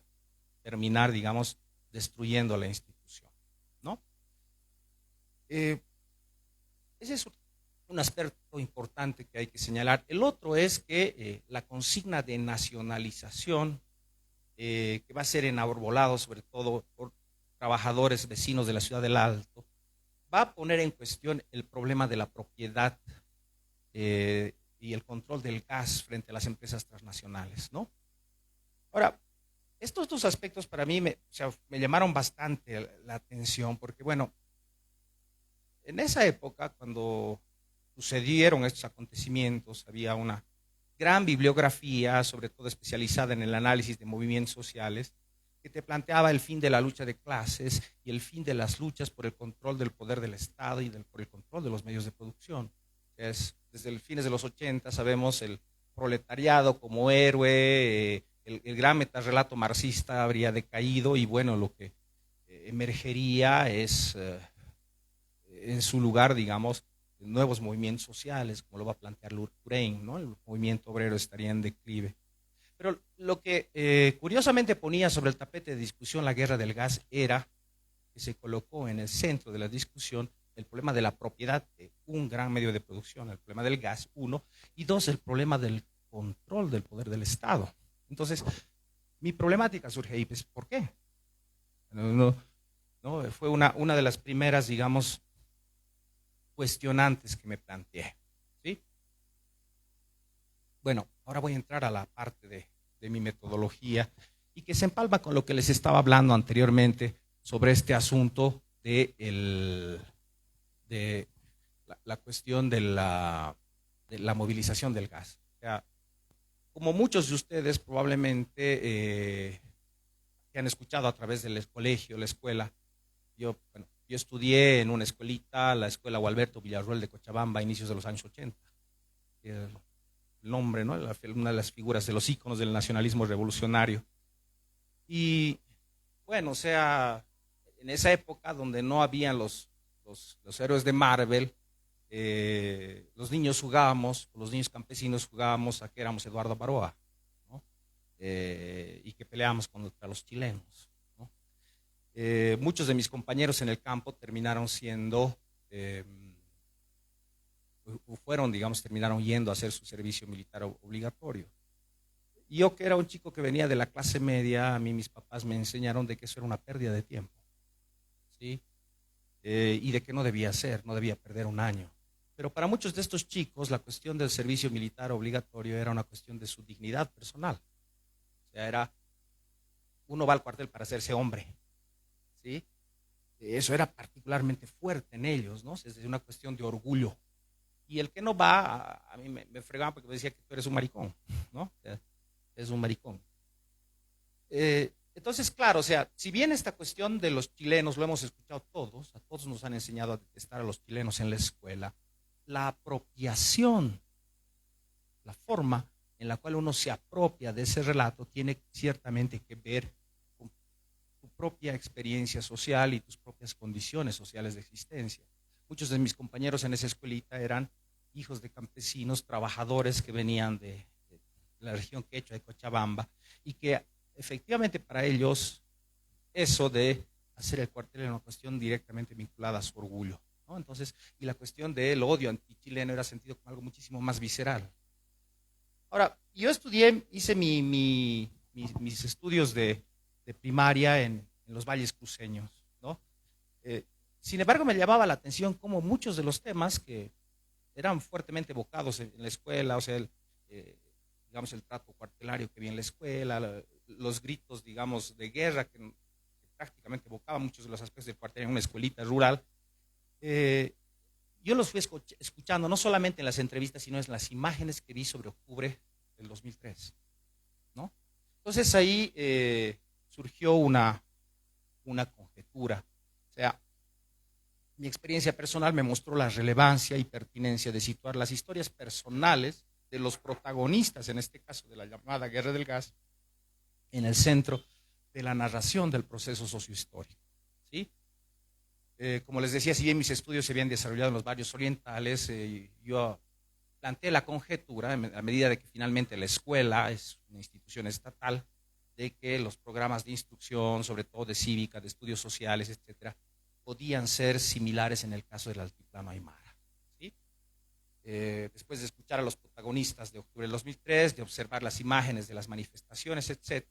terminar, digamos, destruyendo la institución, ¿no? Ese es un aspecto importante que hay que señalar. El otro es que la consigna de nacionalización, que va a ser enarbolado sobre todo por trabajadores vecinos de la ciudad del Alto, va a poner en cuestión el problema de la propiedad y el control del gas frente a las empresas transnacionales, ¿no? Ahora, estos dos aspectos para mí me llamaron bastante la atención, porque bueno, en esa época, cuando sucedieron estos acontecimientos, había una gran bibliografía, sobre todo especializada en el análisis de movimientos sociales, que te planteaba el fin de la lucha de clases y el fin de las luchas por el control del poder del Estado y por el control de los medios de producción. Desde el fines de los 80 sabemos el proletariado como héroe, el gran metarrelato marxista habría decaído y bueno, lo que emergería es en su lugar, digamos, nuevos movimientos sociales, como lo va a plantear Durkheim, ¿no? El movimiento obrero estaría en declive. Pero lo que curiosamente ponía sobre el tapete de discusión la guerra del gas era que se colocó en el centro de la discusión el problema de la propiedad de un gran medio de producción, el problema del gas, uno, y dos, el problema del control del poder del Estado. Entonces, mi problemática surge ahí, pues, ¿por qué? No, fue una de las primeras, digamos, cuestionantes que me planteé, ¿sí? Bueno, ahora voy a entrar a la parte de mi metodología y que se empalma con lo que les estaba hablando anteriormente sobre este asunto de la cuestión de la movilización del gas. O sea, como muchos de ustedes probablemente que han escuchado a través del colegio, la escuela, yo estudié en una escuelita, la escuela Gualberto Villarroel de Cochabamba, a inicios de los años 80. El nombre, ¿no? Una de las figuras de los íconos del nacionalismo revolucionario. Y bueno, o sea, en esa época donde no habían los héroes de Marvel, los niños jugábamos, los niños campesinos jugábamos a que éramos Eduardo Baroa, ¿no? Y que peleábamos contra los chilenos, ¿no? Muchos de mis compañeros en el campo terminaron siendo, terminaron yendo a hacer su servicio militar obligatorio. Y yo, que era un chico que venía de la clase media, a mí mis papás me enseñaron de que eso era una pérdida de tiempo, ¿sí? Y de que no debía perder un año. Pero para muchos de estos chicos la cuestión del servicio militar obligatorio era una cuestión de su dignidad personal. O sea, uno va al cuartel para hacerse hombre, ¿sí? Eso era particularmente fuerte en ellos, ¿no? Es una cuestión de orgullo. Y el que no va, a mí me fregaban porque me decía que tú eres un maricón, ¿no? O sea, es un maricón. Entonces, claro, o sea, si bien esta cuestión de los chilenos lo hemos escuchado todos, a todos nos han enseñado a detestar a los chilenos en la escuela, la apropiación, la forma en la cual uno se apropia de ese relato tiene ciertamente que ver con tu propia experiencia social y tus propias condiciones sociales de existencia. Muchos de mis compañeros en esa escuelita eran hijos de campesinos, trabajadores que venían de la región quechua de Cochabamba y que efectivamente para ellos eso de hacer el cuartel era una cuestión directamente vinculada a su orgullo, ¿no? Entonces, y la cuestión del odio antichileno era sentido como algo muchísimo más visceral. Ahora, yo hice mis estudios de primaria en los valles cruceños, ¿no? Sin embargo, me llamaba la atención cómo muchos de los temas que eran fuertemente evocados en la escuela, o sea, digamos, el trato cuartelario que había en la escuela, los gritos, digamos, de guerra que prácticamente evocaban muchos de los aspectos del cuartel en una escuelita rural. Yo los fui escuchando no solamente en las entrevistas, sino en las imágenes que vi sobre octubre del 2003, ¿no? Entonces ahí surgió una conjetura. O sea, mi experiencia personal me mostró la relevancia y pertinencia de situar las historias personales de los protagonistas, en este caso de la llamada Guerra del Gas, en el centro de la narración del proceso sociohistórico, ¿sí? Como les decía, si bien mis estudios se habían desarrollado en los barrios orientales, yo planteé la conjetura, a medida de que finalmente la escuela es una institución estatal, de que los programas de instrucción, sobre todo de cívica, de estudios sociales, etcétera, podían ser similares en el caso del altiplano aymara. Después de escuchar a los protagonistas de octubre del 2003, de observar las imágenes de las manifestaciones, etc.,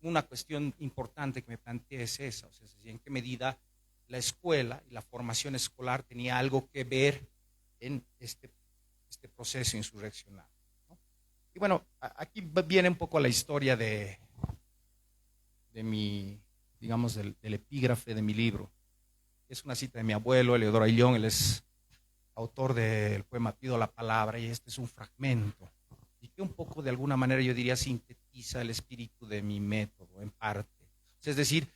una cuestión importante que me planteé es esa, o sea, en qué medida la escuela y la formación escolar tenía algo que ver en este proceso insurreccional, ¿no? Y bueno, aquí viene un poco la historia de mi, digamos, del epígrafe de mi libro. Es una cita de mi abuelo, Eleodoro Ayllón. Él es autor del poema Pido la Palabra, y este es un fragmento, y que un poco, de alguna manera, yo diría, sintetiza el espíritu de mi método, en parte. Es decir,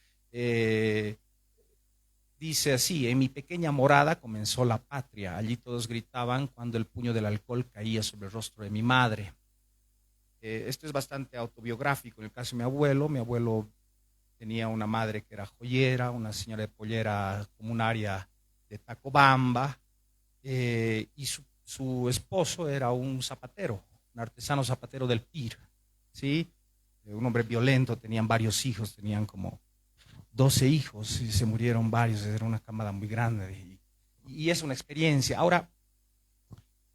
dice así: en mi pequeña morada comenzó la patria, allí todos gritaban cuando el puño del alcohol caía sobre el rostro de mi madre. Esto es bastante autobiográfico. En el caso de mi abuelo tenía una madre que era joyera, una señora de pollera comunaria de Tacobamba, y su esposo era un zapatero, un artesano zapatero del Pir, ¿sí? Un hombre violento, tenían varios hijos, tenían como 12 hijos y se murieron varios, era una camada muy grande, y es una experiencia. Ahora,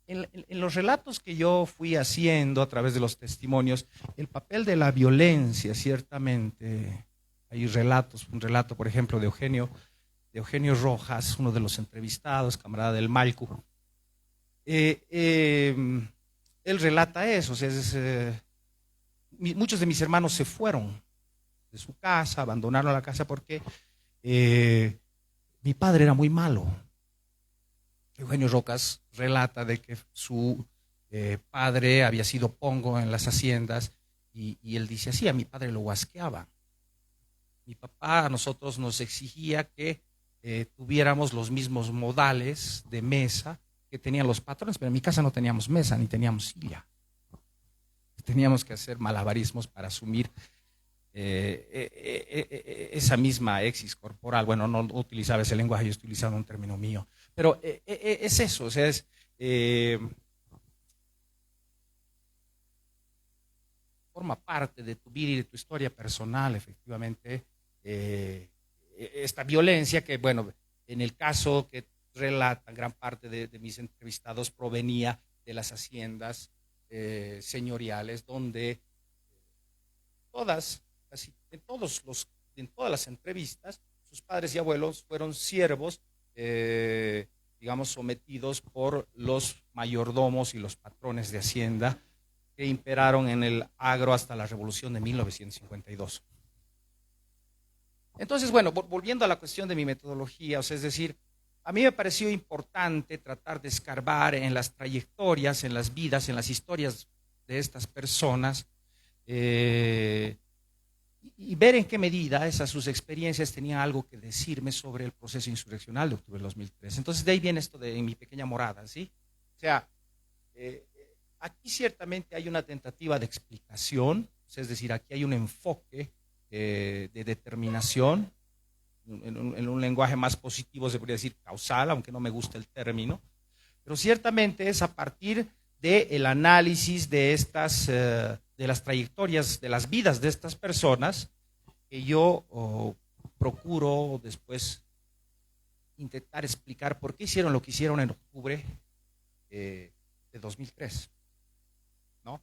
en los relatos que yo fui haciendo a través de los testimonios, el papel de la violencia, ciertamente, hay relatos, un relato, por ejemplo, de Eugenio Rojas, uno de los entrevistados, camarada del Malcu. Él relata eso, o sea, muchos de mis hermanos se fueron de su casa, abandonaron la casa porque mi padre era muy malo. Eugenio Rojas relata de que su padre había sido pongo en las haciendas, y él dice así: a mi padre lo guasqueaba. Mi papá a nosotros nos exigía que tuviéramos los mismos modales de mesa que tenían los patrones, pero en mi casa no teníamos mesa ni teníamos silla. Teníamos que hacer malabarismos para asumir esa misma exis corporal. Bueno, no utilizaba ese lenguaje, yo utilizaba un término mío, pero es eso, o sea, es forma parte de tu vida y de tu historia personal, efectivamente, esta violencia que, bueno, en el caso que relatan gran parte de mis entrevistados, provenía de las haciendas señoriales, donde casi en todas las entrevistas, sus padres y abuelos fueron siervos, digamos, sometidos por los mayordomos y los patrones de hacienda que imperaron en el agro hasta la revolución de 1952. Entonces, bueno, volviendo a la cuestión de mi metodología, o sea, es decir, a mí me pareció importante tratar de escarbar en las trayectorias, en las vidas, en las historias de estas personas, y ver en qué medida sus experiencias tenían algo que decirme sobre el proceso insurreccional de octubre del 2003. Entonces, de ahí viene esto de En mi pequeña morada, ¿sí? O sea, aquí ciertamente hay una tentativa de explicación, es decir, aquí hay un enfoque de determinación, en un lenguaje más positivo se podría decir causal, aunque no me gusta el término, pero ciertamente es a partir del análisis de las trayectorias, de las vidas de estas personas, que yo procuro después intentar explicar por qué hicieron lo que hicieron en octubre de 2003, ¿no?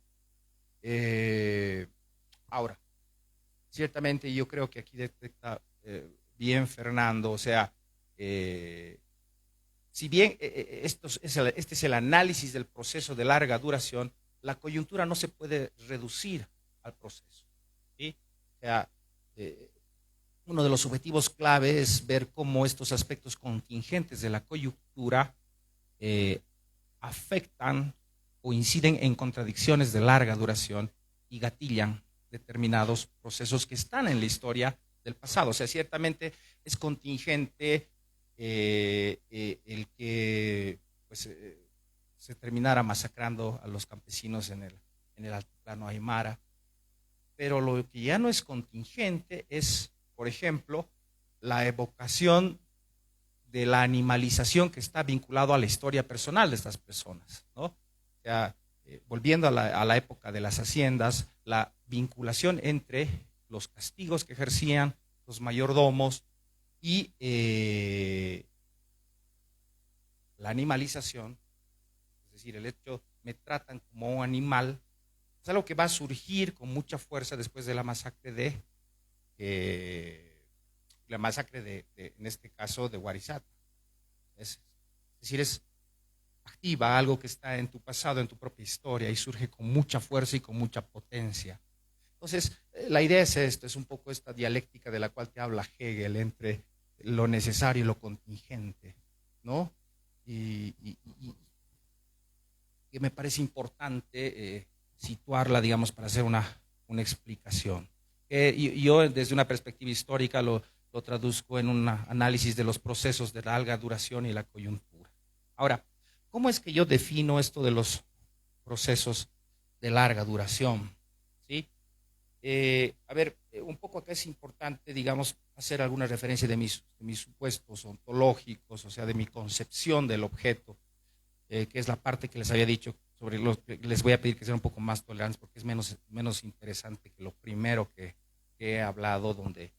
Ahora, ciertamente yo creo que aquí detecta bien Fernando, o sea, si bien este es el análisis del proceso de larga duración, la coyuntura no se puede reducir al proceso, ¿sí? O sea, uno de los objetivos clave es ver cómo estos aspectos contingentes de la coyuntura afectan o inciden en contradicciones de larga duración y gatillan determinados procesos que están en la historia del pasado. O sea, ciertamente es contingente el que pues, se terminara masacrando a los campesinos en el altiplano aymara, pero lo que ya no es contingente es, por ejemplo, la evocación de la animalización que está vinculado a la historia personal de estas personas, ¿no? O sea, volviendo a la época de las haciendas, la vinculación entre los castigos que ejercían los mayordomos y la animalización, es decir, el hecho, me tratan como un animal, es algo que va a surgir con mucha fuerza después de la masacre en este caso, de Huarizata. Es decir, activa, algo que está en tu pasado, en tu propia historia, y surge con mucha fuerza y con mucha potencia. Entonces, la idea es esto, es un poco esta dialéctica de la cual te habla Hegel entre lo necesario y lo contingente, ¿no? Y que me parece importante situarla, digamos, para hacer una explicación. Yo, desde una perspectiva histórica, lo traduzco en un análisis de los procesos de larga duración y la coyuntura. Ahora, ¿cómo es que yo defino esto de los procesos de larga duración? ¿Sí? Un poco acá es importante, digamos, hacer alguna referencia de mis supuestos ontológicos, o sea, de mi concepción del objeto, que es la parte que les había dicho sobre lo que les voy a pedir que sean un poco más tolerantes, porque es menos interesante que lo primero que he hablado, donde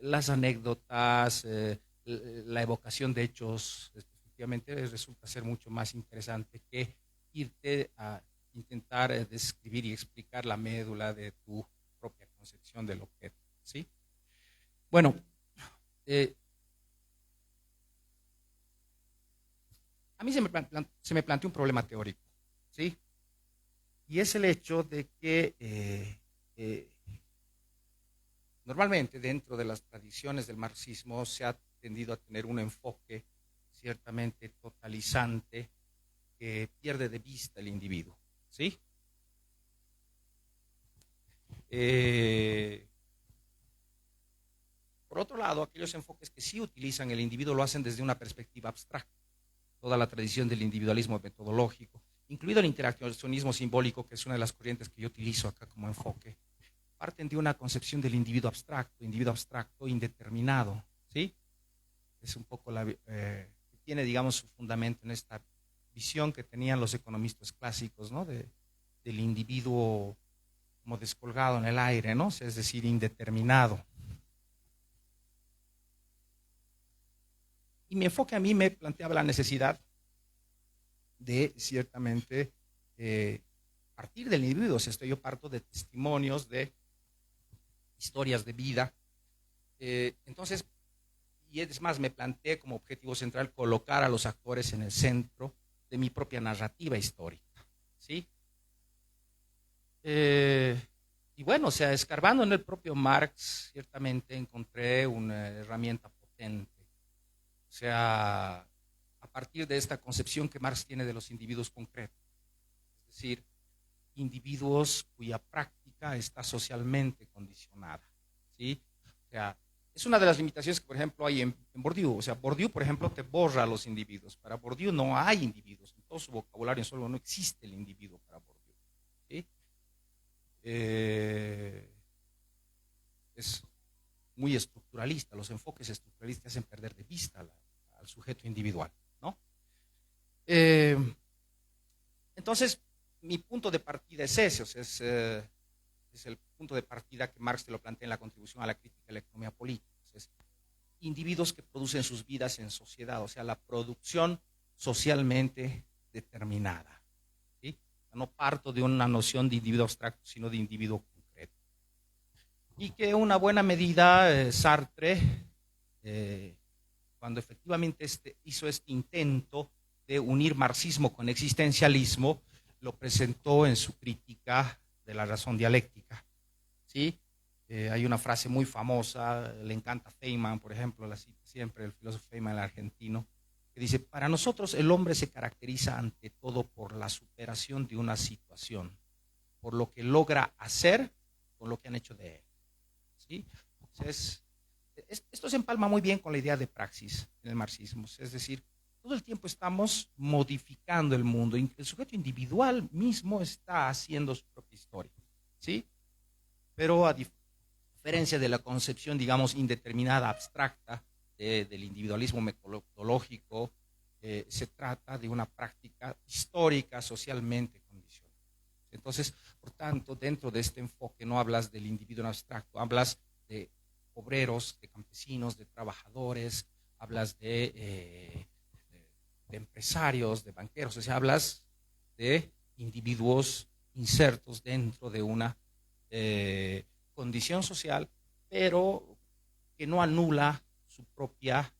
las anécdotas, la evocación de hechos, efectivamente resulta ser mucho más interesante que irte a intentar describir y explicar la médula de tu propia concepción del objeto, ¿sí? Bueno, a mí se me plantea un problema teórico, ¿sí? Y es el hecho de que normalmente dentro de las tradiciones del marxismo se ha tendido a tener un enfoque ciertamente totalizante que pierde de vista el individuo, ¿sí? Por otro lado, aquellos enfoques que sí utilizan el individuo lo hacen desde una perspectiva abstracta. Toda la tradición del individualismo metodológico, incluido el interaccionismo simbólico, que es una de las corrientes que yo utilizo acá como enfoque, parten de una concepción del individuo abstracto indeterminado, ¿sí? Es un poco tiene, digamos, su fundamento en esta visión que tenían los economistas clásicos, ¿no? Del individuo como descolgado en el aire, ¿no? Es decir, indeterminado. Y mi enfoque a mí me planteaba la necesidad de, ciertamente, partir del individuo. O sea, yo parto de testimonios, de historias de vida. Entonces, y es más, me planteé como objetivo central colocar a los actores en el centro de mi propia narrativa histórica, ¿sí? Y bueno, o sea, escarbando en el propio Marx, ciertamente encontré una herramienta potente. O sea, a partir de esta concepción que Marx tiene de los individuos concretos, es decir, individuos cuya práctica está socialmente condicionada, ¿sí? O sea, es una de las limitaciones que, por ejemplo, hay en Bourdieu. O sea, Bourdieu, por ejemplo, te borra a los individuos. Para Bourdieu no hay individuos. En todo su vocabulario solo no existe el individuo para Bourdieu, ¿sí? Es muy estructuralista. Los enfoques estructuralistas hacen perder de vista al sujeto individual, ¿no? Entonces, mi punto de partida es ese, o sea, es el punto de partida que Marx te lo plantea en la contribución a la crítica de la economía política. Es individuos que producen sus vidas en sociedad, o sea, la producción socialmente determinada, ¿sí? No parto de una noción de individuo abstracto, sino de individuo concreto. Y que una buena medida, Sartre, cuando efectivamente hizo este intento de unir marxismo con existencialismo, lo presentó en su crítica de la razón dialéctica, ¿sí? Hay una frase muy famosa, le encanta Feynman, por ejemplo, la cita siempre el filósofo Feynman, el argentino, que dice: para nosotros el hombre se caracteriza ante todo por la superación de una situación, por lo que logra hacer con lo que han hecho de él, ¿sí? Entonces, esto se empalma muy bien con la idea de praxis en el marxismo, es decir, todo el tiempo estamos modificando el mundo. El sujeto individual mismo está haciendo su propia historia, ¿sí? Pero a diferencia de la concepción, digamos, indeterminada, abstracta del individualismo metodológico, se trata de una práctica histórica, socialmente condicionada. Entonces, por tanto, dentro de este enfoque no hablas del individuo en abstracto, hablas de obreros, de campesinos, de trabajadores, hablas de empresarios, de banqueros, o sea, hablas de individuos insertos dentro de una condición social, pero que no anula su propia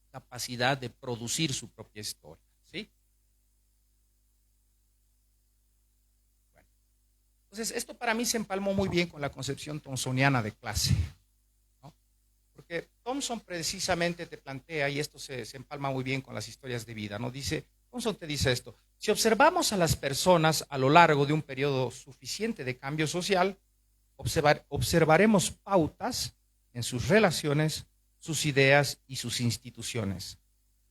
capacidad de producir su propia historia, ¿sí? Entonces, esto para mí se empalmó muy bien con la concepción thomsoniana de clase, ¿no? Porque Thompson precisamente te plantea, y esto se empalma muy bien con las historias de vida, ¿no? Thompson te dice esto: si observamos a las personas a lo largo de un periodo suficiente de cambio social, observaremos pautas en sus relaciones, sus ideas y sus instituciones.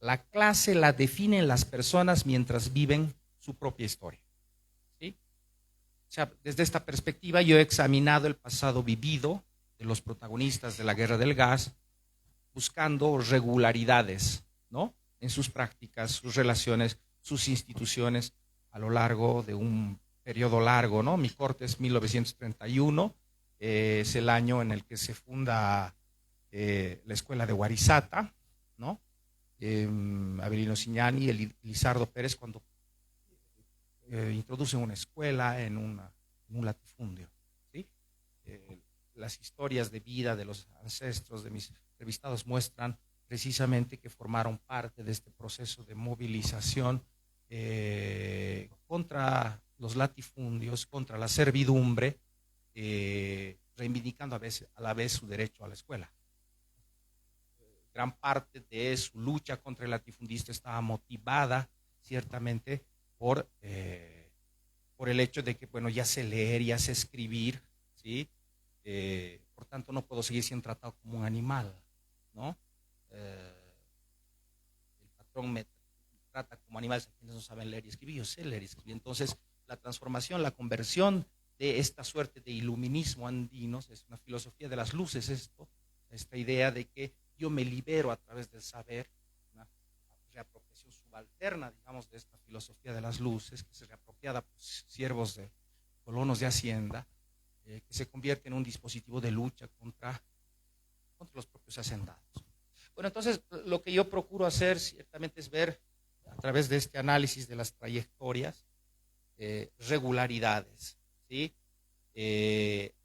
La clase la definen las personas mientras viven su propia historia. ¿Sí? O sea, desde esta perspectiva yo he examinado el pasado vivido de los protagonistas de la guerra del gas, buscando regularidades, ¿no?, en sus prácticas, sus relaciones, sus instituciones a lo largo de un periodo largo, ¿no? Mi corte es 1931, es el año en el que se funda la escuela de Warisata, ¿no? Avelino Signani y Lizardo Pérez, cuando introducen una escuela en un latifundio, ¿sí? Las historias de vida de los ancestros de mis entrevistados muestran precisamente que formaron parte de este proceso de movilización contra los latifundios, contra la servidumbre, reivindicando a la vez su derecho a la escuela. Gran parte de su lucha contra el latifundista estaba motivada ciertamente por el hecho de que, bueno, ya sé leer, ya sé escribir, ¿sí? Por tanto no puedo seguir siendo tratado como un animal, ¿no? El patrón me trata como animales a quienes no saben leer y escribir. Yo sé leer y escribir. Entonces la transformación, la conversión de esta suerte de iluminismo andino, es una filosofía de las luces, esta idea de que yo me libero a través del saber, una reapropiación subalterna, digamos, de esta filosofía de las luces, que se reapropiada por siervos de colonos de Hacienda, que se convierte en un dispositivo de lucha contra los propios hacendados. Bueno, entonces lo que yo procuro hacer ciertamente es ver a través de este análisis de las trayectorias regularidades, ¿sí?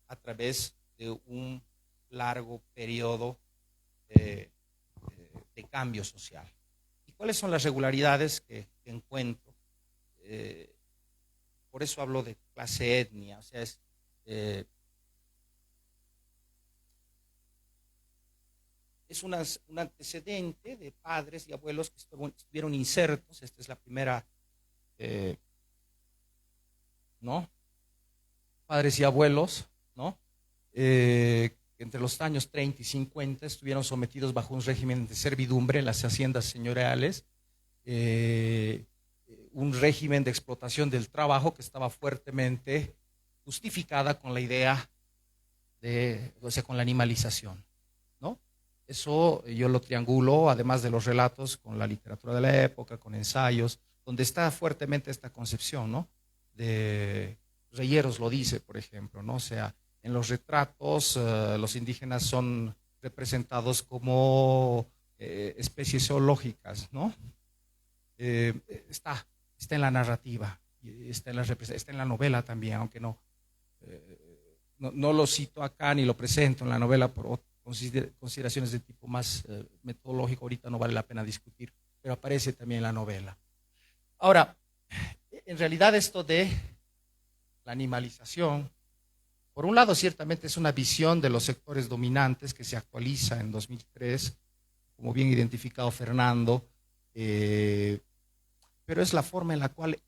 A través de un largo periodo de cambio social. ¿Y cuáles son las regularidades que encuentro? Por eso hablo de clase etnia, o sea, es un antecedente de padres y abuelos que estuvieron insertos. Esta es la primera, ¿no? Padres y abuelos, ¿no? Entre los años 30 y 50 estuvieron sometidos bajo un régimen de servidumbre en las haciendas señoriales, un régimen de explotación del trabajo que estaba fuertemente justificada con la idea o sea, con la animalización, ¿no? Eso yo lo triangulo, además de los relatos, con la literatura de la época, con ensayos, donde está fuertemente esta concepción, ¿no? De Reyeros lo dice, por ejemplo, ¿no? O sea, en los retratos los indígenas son representados como especies zoológicas, ¿no? Está en la narrativa, está en la novela también, aunque no lo cito acá ni lo presento en la novela por consideraciones de tipo más metodológico. Ahorita no vale la pena discutir, pero aparece también en la novela. Ahora, en realidad esto de la animalización, por un lado ciertamente es una visión de los sectores dominantes que se actualiza en 2003, como bien identificado Fernando, pero es la forma en la cual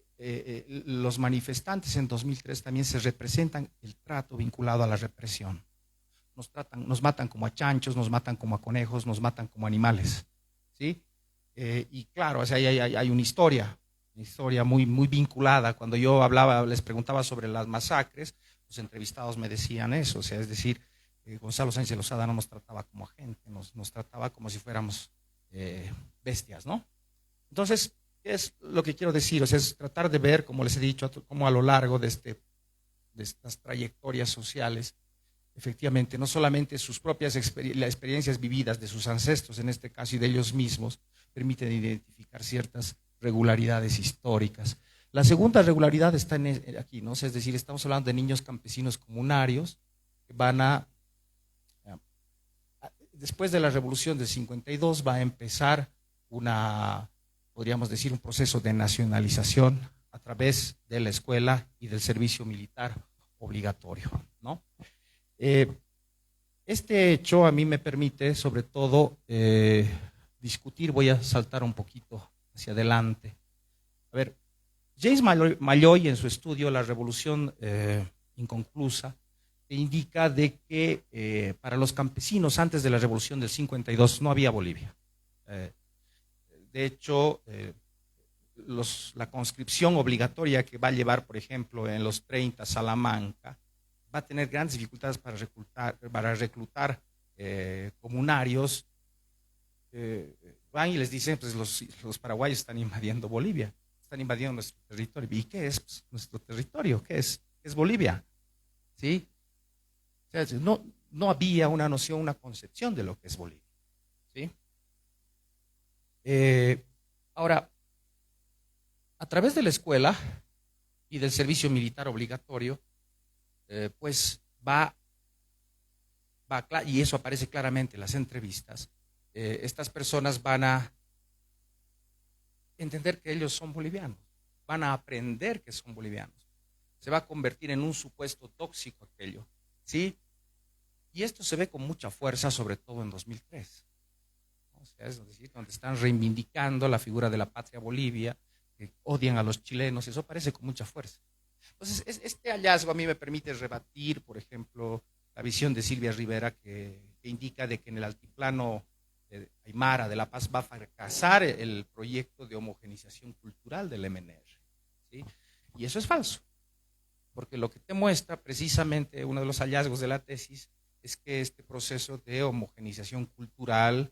los manifestantes en 2003 también se representan el trato vinculado a la represión. Nos matan como a chanchos, nos matan como a conejos, nos matan como animales, ¿sí? Y claro, o sea, hay una historia muy, muy vinculada. Cuando yo les preguntaba sobre las masacres, los entrevistados me decían eso, o sea, es decir, Gonzalo Sánchez de Lozada no nos trataba como a gente, nos trataba como si fuéramos bestias, ¿no? Entonces, ¿qué es lo que quiero decir? O sea, es tratar de ver, como les he dicho, cómo a lo largo de estas trayectorias sociales, efectivamente, no solamente sus propias las experiencias vividas de sus ancestros, en este caso, y de ellos mismos, permiten identificar ciertas regularidades históricas. La segunda regularidad está aquí, ¿no? O sea, es decir, estamos hablando de niños campesinos comunarios que van después de la revolución del 52 va a empezar podríamos decir, un proceso de nacionalización a través de la escuela y del servicio militar obligatorio, ¿no? Este hecho a mí me permite, sobre todo, discutir, voy a saltar un poquito hacia adelante. A ver, James Malloy en su estudio La Revolución Inconclusa indica de que para los campesinos antes de la Revolución del 52 no había Bolivia. De hecho, la conscripción obligatoria que va a llevar, por ejemplo, en los 30 Salamanca, va a tener grandes dificultades para reclutar comunarios. Van y les dicen, pues los paraguayos están invadiendo Bolivia, están invadiendo nuestro territorio. ¿Y qué es pues, nuestro territorio? ¿Qué es? ¿Qué es Bolivia? ¿Sí? O sea, no había una noción, una concepción de lo que es Bolivia. ¿Sí? Ahora, a través de la escuela y del servicio militar obligatorio, pues y eso aparece claramente en las entrevistas, estas personas van a entender que ellos son bolivianos, van a aprender que son bolivianos, se va a convertir en un supuesto tóxico aquello, ¿sí? Y esto se ve con mucha fuerza, sobre todo en 2003, ¿no? O sea, es decir, donde están reivindicando la figura de la patria Bolivia, que odian a los chilenos, eso aparece con mucha fuerza. Entonces, este hallazgo a mí me permite rebatir, por ejemplo, la visión de Silvia Rivera que indica de que en el altiplano aymara de La Paz va a fracasar el proyecto de homogenización cultural del MNR, ¿sí? Y eso es falso, porque lo que te muestra precisamente uno de los hallazgos de la tesis es que este proceso de homogenización cultural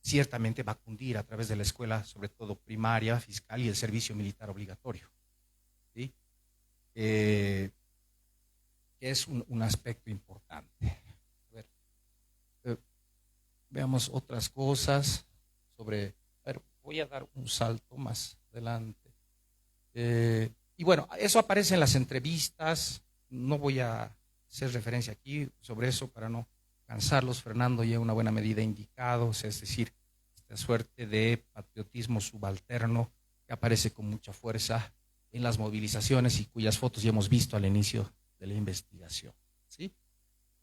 ciertamente va a cundir a través de la escuela, sobre todo primaria, fiscal y el servicio militar obligatorio, ¿sí? Que es un aspecto importante. A ver, veamos otras cosas sobre, a ver, voy a dar un salto más adelante. Y bueno, eso aparece en las entrevistas, no voy a hacer referencia aquí sobre eso para no cansarlos. Fernando ya una buena medida indicado, o sea, es decir, esta suerte de patriotismo subalterno que aparece con mucha fuerza en las movilizaciones y cuyas fotos ya hemos visto al inicio de la investigación, ¿sí?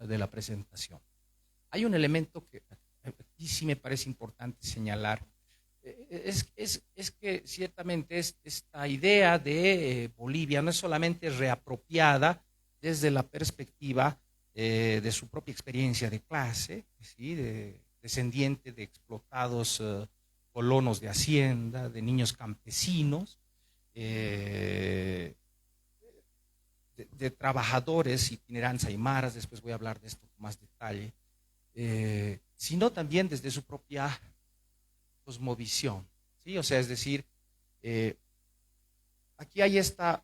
De la presentación. Hay un elemento que aquí sí me parece importante señalar, es que ciertamente esta idea de Bolivia no es solamente reapropiada desde la perspectiva de su propia experiencia de clase, ¿sí? Descendiente de explotados colonos de hacienda, de niños campesinos, de trabajadores itinerantes aymaras, después voy a hablar de esto con más detalle, sino también desde su propia cosmovisión, ¿sí? O sea, es decir, aquí hay esta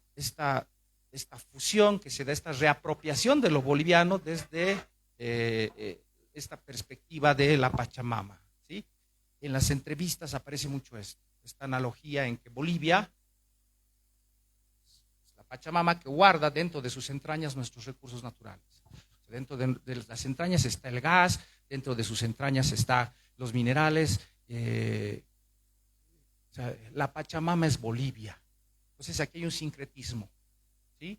fusión que se da, esta reapropiación de lo boliviano desde esta perspectiva de la Pachamama, ¿sí? En las entrevistas aparece mucho esta analogía en que Bolivia, Pachamama, que guarda dentro de sus entrañas nuestros recursos naturales. Dentro de las entrañas está el gas, dentro de sus entrañas están los minerales. O sea, la Pachamama es Bolivia. Entonces aquí hay un sincretismo, ¿sí?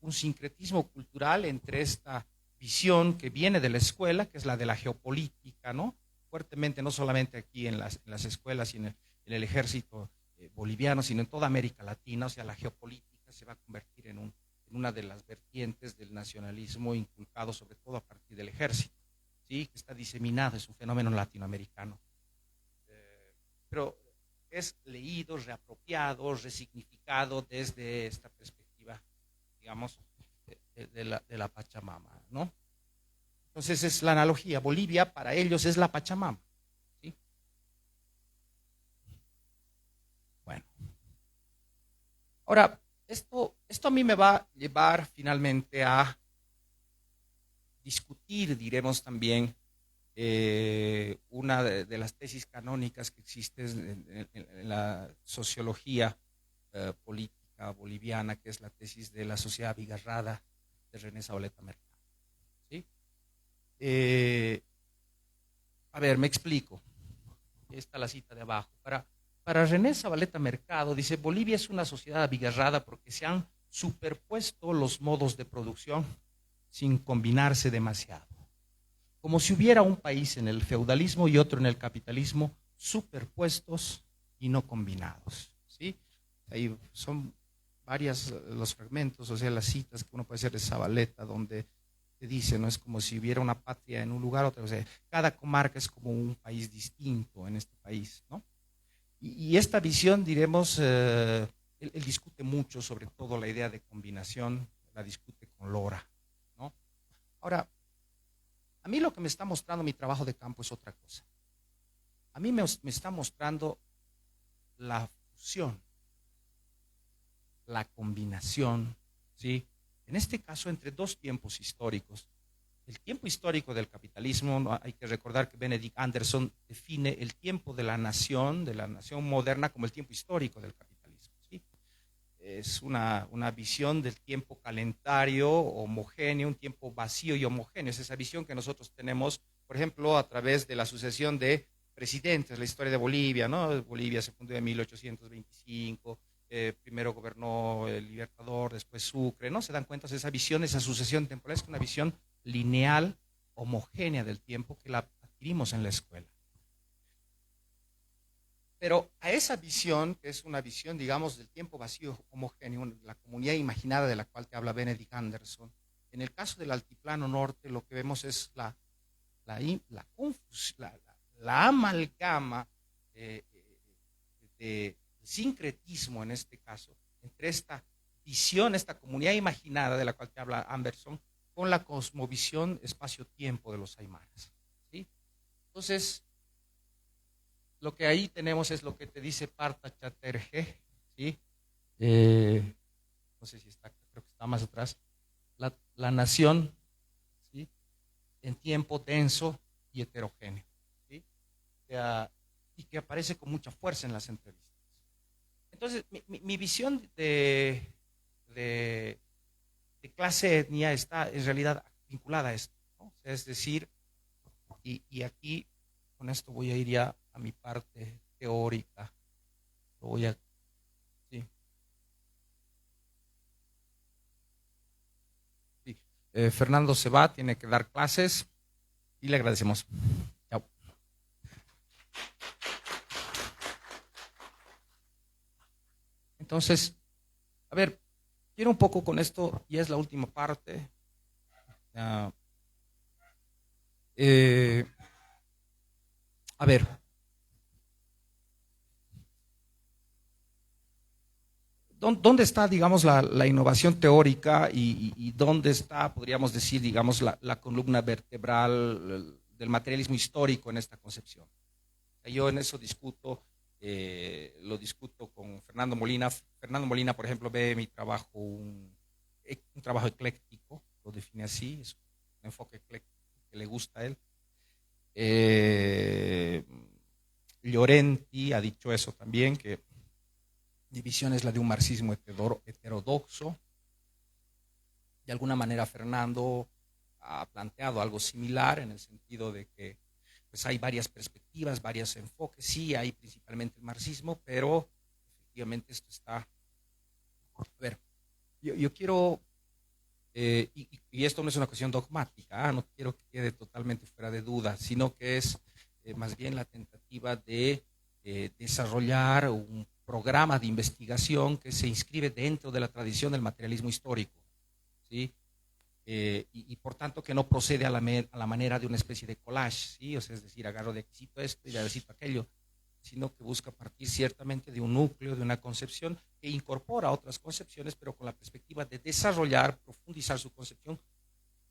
Un sincretismo cultural entre esta visión que viene de la escuela, que es la de la geopolítica, ¿no? Fuertemente, no solamente aquí en las escuelas y en el ejército boliviano, sino en toda América Latina. O sea, la geopolítica se va a convertir en una de las vertientes del nacionalismo inculcado sobre todo a partir del ejército, ¿sí? Que está diseminado, es un fenómeno latinoamericano. Pero es leído, reapropiado, resignificado desde esta perspectiva, digamos, de la Pachamama, ¿no? Entonces es la analogía, Bolivia para ellos es la Pachamama, ¿sí? Bueno. Ahora, esto a mí me va a llevar finalmente a discutir, diremos también, una de las tesis canónicas que existe en la sociología política boliviana, que es la tesis de la sociedad abigarrada de René Zabaleta Mercado, ¿sí? A ver, me explico. Esta es la cita de abajo. Para René Zabaleta Mercado, dice, Bolivia es una sociedad abigarrada porque se han superpuesto los modos de producción sin combinarse demasiado. Como si hubiera un país en el feudalismo y otro en el capitalismo, superpuestos y no combinados, ¿sí? Ahí son varias los fragmentos, o sea, las citas que uno puede hacer de Zabaleta, donde te dice, no es como si hubiera una patria en un lugar, otra, o sea, cada comarca es como un país distinto en este país, ¿no? Y esta visión, diremos, él discute mucho sobre todo la idea de combinación, la discute con Lora, ¿no? Ahora, a mí lo que me está mostrando mi trabajo de campo es otra cosa. A mí me está mostrando la fusión, la combinación, ¿sí? En este caso, entre dos tiempos históricos. El tiempo histórico del capitalismo, ¿no? Hay que recordar que Benedict Anderson define el tiempo de la nación moderna, como el tiempo histórico del capitalismo, ¿sí? Es una visión del tiempo calentario, homogéneo, un tiempo vacío y homogéneo. Es esa visión que nosotros tenemos, por ejemplo, a través de la sucesión de presidentes, la historia de Bolivia, ¿no? Bolivia se fundó en 1825, primero gobernó el Libertador, después Sucre, ¿no? Se dan cuenta de esa visión, esa sucesión temporal, es una visión lineal, homogénea del tiempo que la adquirimos en la escuela. Pero a esa visión, que es una visión, digamos, del tiempo vacío, homogéneo, la comunidad imaginada de la cual te habla Benedict Anderson, en el caso del altiplano norte, lo que vemos es la amalgama de sincretismo, en este caso, entre esta visión, esta comunidad imaginada de la cual te habla Anderson, con la cosmovisión espacio-tiempo de los aymaras, ¿sí? Entonces, lo que ahí tenemos es lo que te dice Partha Chatterjee, ¿sí? No sé si está, creo que está más atrás, la nación, ¿sí? En tiempo denso y heterogéneo, ¿sí? Y que aparece con mucha fuerza en las entrevistas. Entonces, mi visión de clase etnia está en realidad vinculada a esto, ¿no? O sea, es decir, y aquí con esto voy a ir ya a mi parte teórica. Lo voy a, sí. Sí. Fernando se va, tiene que dar clases y le agradecemos. Chao. Entonces, a ver, quiero un poco con esto, y es la última parte. A ver, ¿dónde está, digamos, la innovación teórica y dónde está, podríamos decir, digamos, la columna vertebral del materialismo histórico en esta concepción? Yo en eso discuto, lo discuto con Fernando Molina. Fernando Molina, por ejemplo, ve mi trabajo un trabajo ecléctico, lo define así, es un enfoque ecléctico que le gusta a él. Llorenti ha dicho eso también, que mi visión es la de un marxismo heterodoxo. De alguna manera Fernando ha planteado algo similar en el sentido de que pues hay varias perspectivas, varios enfoques. Sí, hay principalmente el marxismo, pero efectivamente esto está... A ver, yo quiero, y esto no es una cuestión dogmática, no quiero que quede totalmente fuera de duda, sino que es más bien la tentativa de desarrollar un programa de investigación que se inscribe dentro de la tradición del materialismo histórico, ¿sí? Y por tanto que no procede a la manera de una especie de collage, ¿sí? O sea, es decir, agarro de aquí cito esto y de aquí cito aquello, sino que busca partir ciertamente de un núcleo, de una concepción que incorpora otras concepciones, pero con la perspectiva de desarrollar, profundizar su concepción,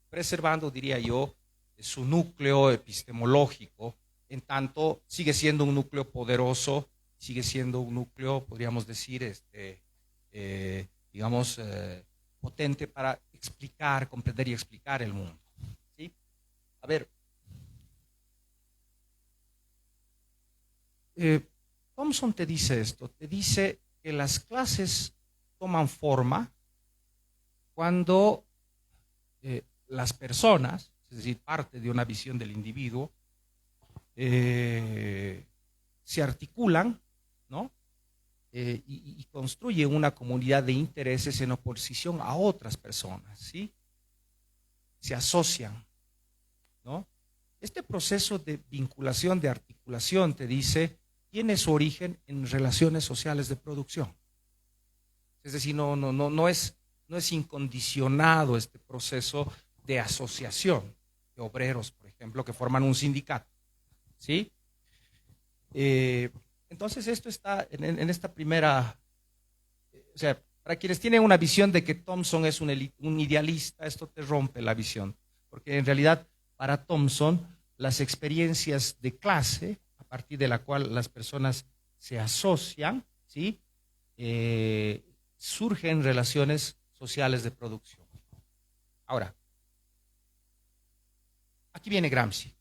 preservando, diría yo, su núcleo epistemológico, en tanto sigue siendo un núcleo poderoso, sigue siendo un núcleo, podríamos decir, potente para explicar, comprender y explicar el mundo, ¿sí? A ver, Thompson te dice esto, te dice que las clases toman forma cuando las personas, es decir, parte de una visión del individuo, se articulan, ¿no? y construye una comunidad de intereses en oposición a otras personas, ¿sí? Se asocian, ¿no? Este proceso de vinculación, de articulación, te dice, tiene su origen en relaciones sociales de producción. Es decir, no es incondicionado este proceso de asociación de obreros, por ejemplo, que forman un sindicato, ¿sí? Entonces esto está en esta primera, o sea, para quienes tienen una visión de que Thompson es un idealista, esto te rompe la visión, porque en realidad para Thompson las experiencias de clase, a partir de la cual las personas se asocian, ¿sí? Surgen relaciones sociales de producción. Ahora, aquí viene Gramsci.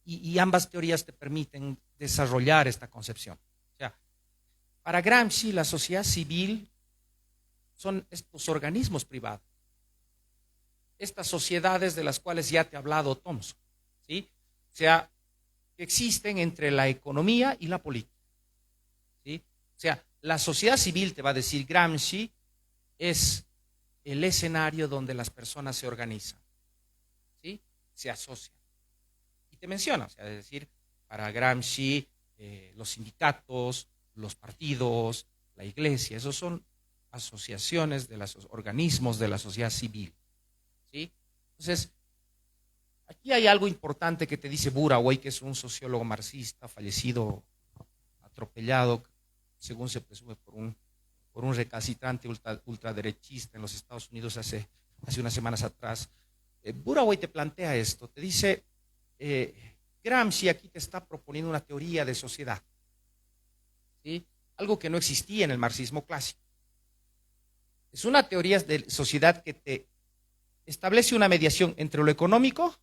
Y ambas teorías te permiten desarrollar esta concepción. O sea, para Gramsci la sociedad civil son estos organismos privados, estas sociedades de las cuales ya te ha hablado Thompson, ¿sí? O sea, que existen entre la economía y la política, ¿sí? O sea, la sociedad civil, te va a decir Gramsci, es el escenario donde las personas se organizan, ¿sí? Se asocian. Y te menciona, o sea, es decir, para Gramsci, los sindicatos, los partidos, la iglesia, esos son asociaciones de los organismos de la sociedad civil, ¿sí? Entonces, aquí hay algo importante que te dice Burawoy, que es un sociólogo marxista fallecido, atropellado, según se presume, por un recalcitrante ultraderechista en los Estados Unidos hace unas semanas atrás. Burawoy te plantea esto, te dice, Gramsci aquí te está proponiendo una teoría de sociedad, ¿sí? Algo que no existía en el marxismo clásico. Es una teoría de sociedad que te establece una mediación entre lo económico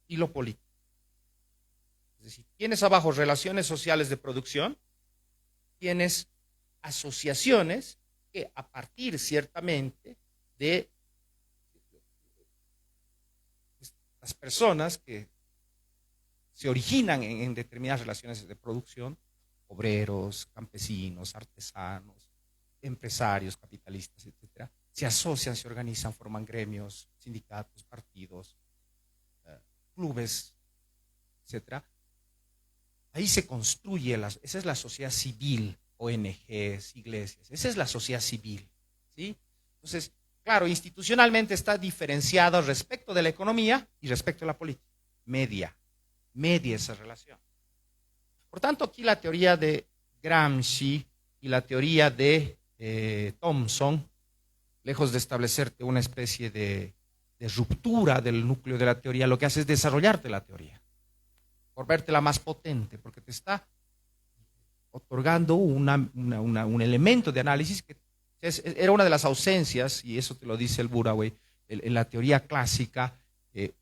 y lo político. Es decir, tienes abajo relaciones sociales de producción, tienes asociaciones que a partir ciertamente de las personas que se originan en determinadas relaciones de producción, obreros, campesinos, artesanos, empresarios, capitalistas, etcétera, se asocian, se organizan, forman gremios, sindicatos, partidos, clubes, etcétera. Ahí se construye, esa es la sociedad civil, ONGs, iglesias, esa es la sociedad civil, ¿sí? Entonces, claro, institucionalmente está diferenciado respecto de la economía y respecto de la política, media esa relación. Por tanto, aquí la teoría de Gramsci y la teoría de Thompson, lejos de establecerte una especie de ruptura del núcleo de la teoría, lo que hace es desarrollarte la teoría, por vértela más potente, porque te está otorgando un elemento de análisis que era una de las ausencias, y eso te lo dice el Burawoy, en la teoría clásica,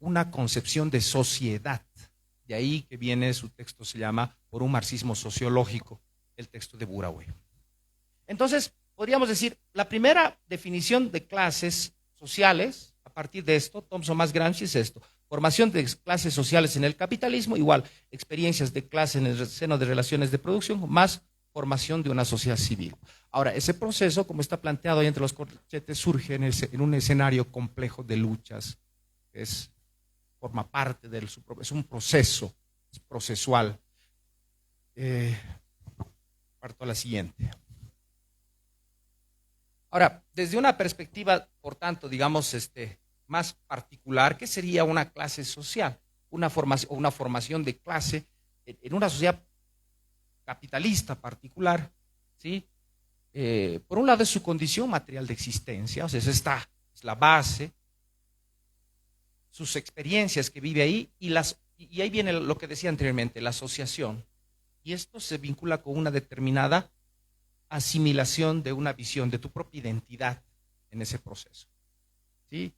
una concepción de sociedad. De ahí que viene, su texto se llama Por un marxismo sociológico, el texto de Burawoy. Entonces, podríamos decir, la primera definición de clases sociales, a partir de esto, Thompson más Gramsci, es esto: formación de clases sociales en el capitalismo, igual experiencias de clase en el seno de relaciones de producción, más formación de una sociedad civil. Ahora, ese proceso, como está planteado ahí entre los corchetes, surge en un escenario complejo de luchas, forma parte es un proceso, es procesual. Parto a la siguiente. Ahora, desde una perspectiva, por tanto, digamos, más particular, ¿qué sería una clase social? Una formación de clase en una sociedad capitalista particular, ¿sí? Por un lado es su condición material de existencia, o sea, esta es la base, sus experiencias que vive ahí, y ahí viene lo que decía anteriormente, la asociación. Y esto se vincula con una determinada asimilación de una visión de tu propia identidad en ese proceso, ¿sí?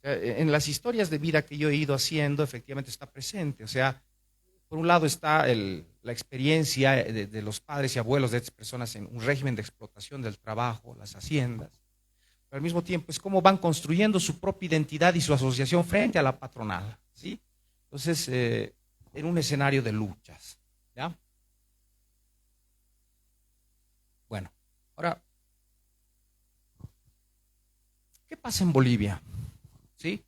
En las historias de vida que yo he ido haciendo, efectivamente está presente. O sea, por un lado está la experiencia de los padres y abuelos de estas personas en un régimen de explotación del trabajo, las haciendas. Pero al mismo tiempo es cómo van construyendo su propia identidad y su asociación frente a la patronal, ¿sí? Entonces, en un escenario de luchas, ¿ya? Ahora, ¿qué pasa en Bolivia? ¿Sí?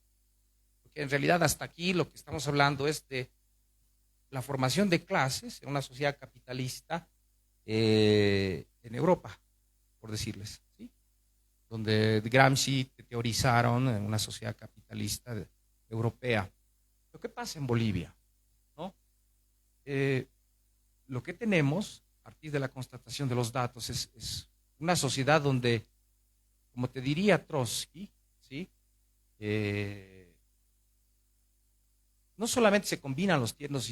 Porque en realidad hasta aquí lo que estamos hablando es de la formación de clases en una sociedad capitalista en Europa, por decirles, ¿sí? Donde Gramsci teorizaron en una sociedad capitalista europea. Lo que pasa en Bolivia, ¿no? Lo que tenemos, a partir de la constatación de los datos, es una sociedad donde, como te diría Trotsky, ¿sí? No solamente se combinan los tiempos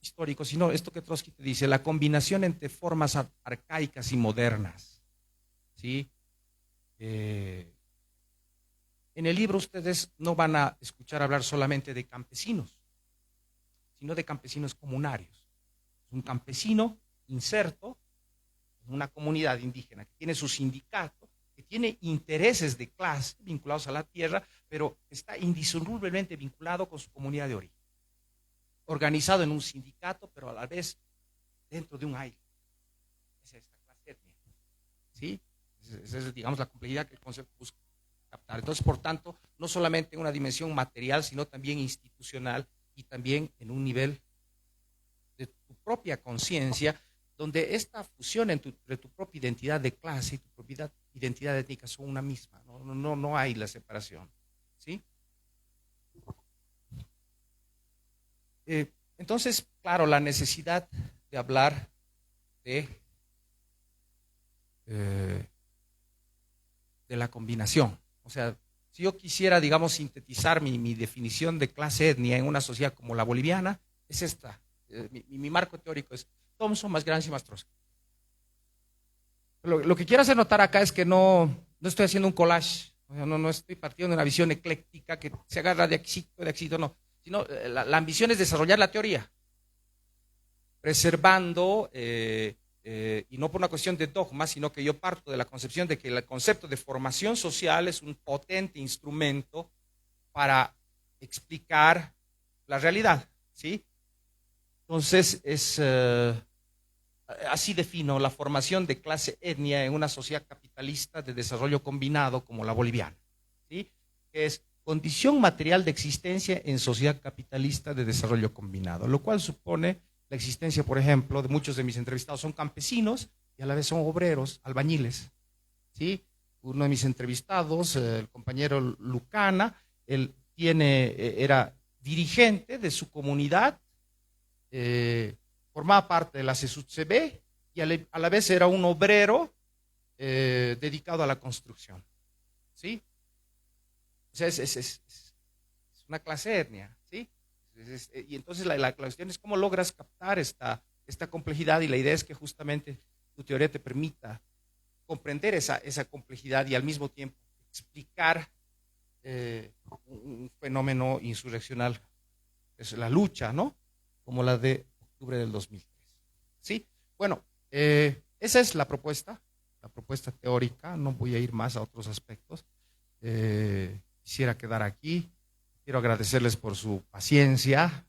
históricos, sino esto que Trotsky te dice, la combinación entre formas arcaicas y modernas, ¿sí? En el libro ustedes no van a escuchar hablar solamente de campesinos, sino de campesinos comunarios. Un campesino inserto en una comunidad indígena que tiene su sindicato, que tiene intereses de clase vinculados a la tierra, pero está indisolublemente vinculado con su comunidad de origen. Organizado en un sindicato, pero a la vez dentro de un aire. Esa es la clase étnica, ¿sí? Esa es, digamos, la complejidad que el concepto busca captar. Entonces, por tanto, no solamente en una dimensión material, sino también institucional y también en un nivel de tu propia conciencia, donde esta fusión entre tu propia identidad de clase y tu propia identidad étnica son una misma. No hay la separación, ¿sí? Entonces, claro, la necesidad de hablar de la combinación. O sea, si yo quisiera, digamos, sintetizar mi definición de clase etnia en una sociedad como la boliviana, es esta. Mi marco teórico es Thompson más Gramsci más Trotsky. Lo que quiero hacer notar acá es que no estoy haciendo un collage, no estoy partiendo de una visión ecléctica que se agarra de éxito, no. Sino la ambición es desarrollar la teoría, preservando, y no por una cuestión de dogma, sino que yo parto de la concepción de que el concepto de formación social es un potente instrumento para explicar la realidad, ¿sí? Entonces, así defino la formación de clase etnia en una sociedad capitalista de desarrollo combinado como la boliviana, ¿sí? Que es condición material de existencia en sociedad capitalista de desarrollo combinado, lo cual supone la existencia, por ejemplo, de muchos de mis entrevistados son campesinos y a la vez son obreros, albañiles, ¿sí? Uno de mis entrevistados, el compañero Lucana, él era dirigente de su comunidad, formaba parte de la CESUTCB y a la vez era un obrero dedicado a la construcción, ¿sí? O sea, es una clase etnia, ¿sí? Y entonces la cuestión es cómo logras captar esta complejidad, y la idea es que justamente tu teoría te permita comprender esa complejidad y al mismo tiempo explicar un fenómeno insurreccional, es la lucha, ¿no? Como la de octubre del 2003, ¿sí? Bueno, esa es la propuesta teórica, no voy a ir más a otros aspectos. Quisiera quedar aquí. Quiero agradecerles por su paciencia.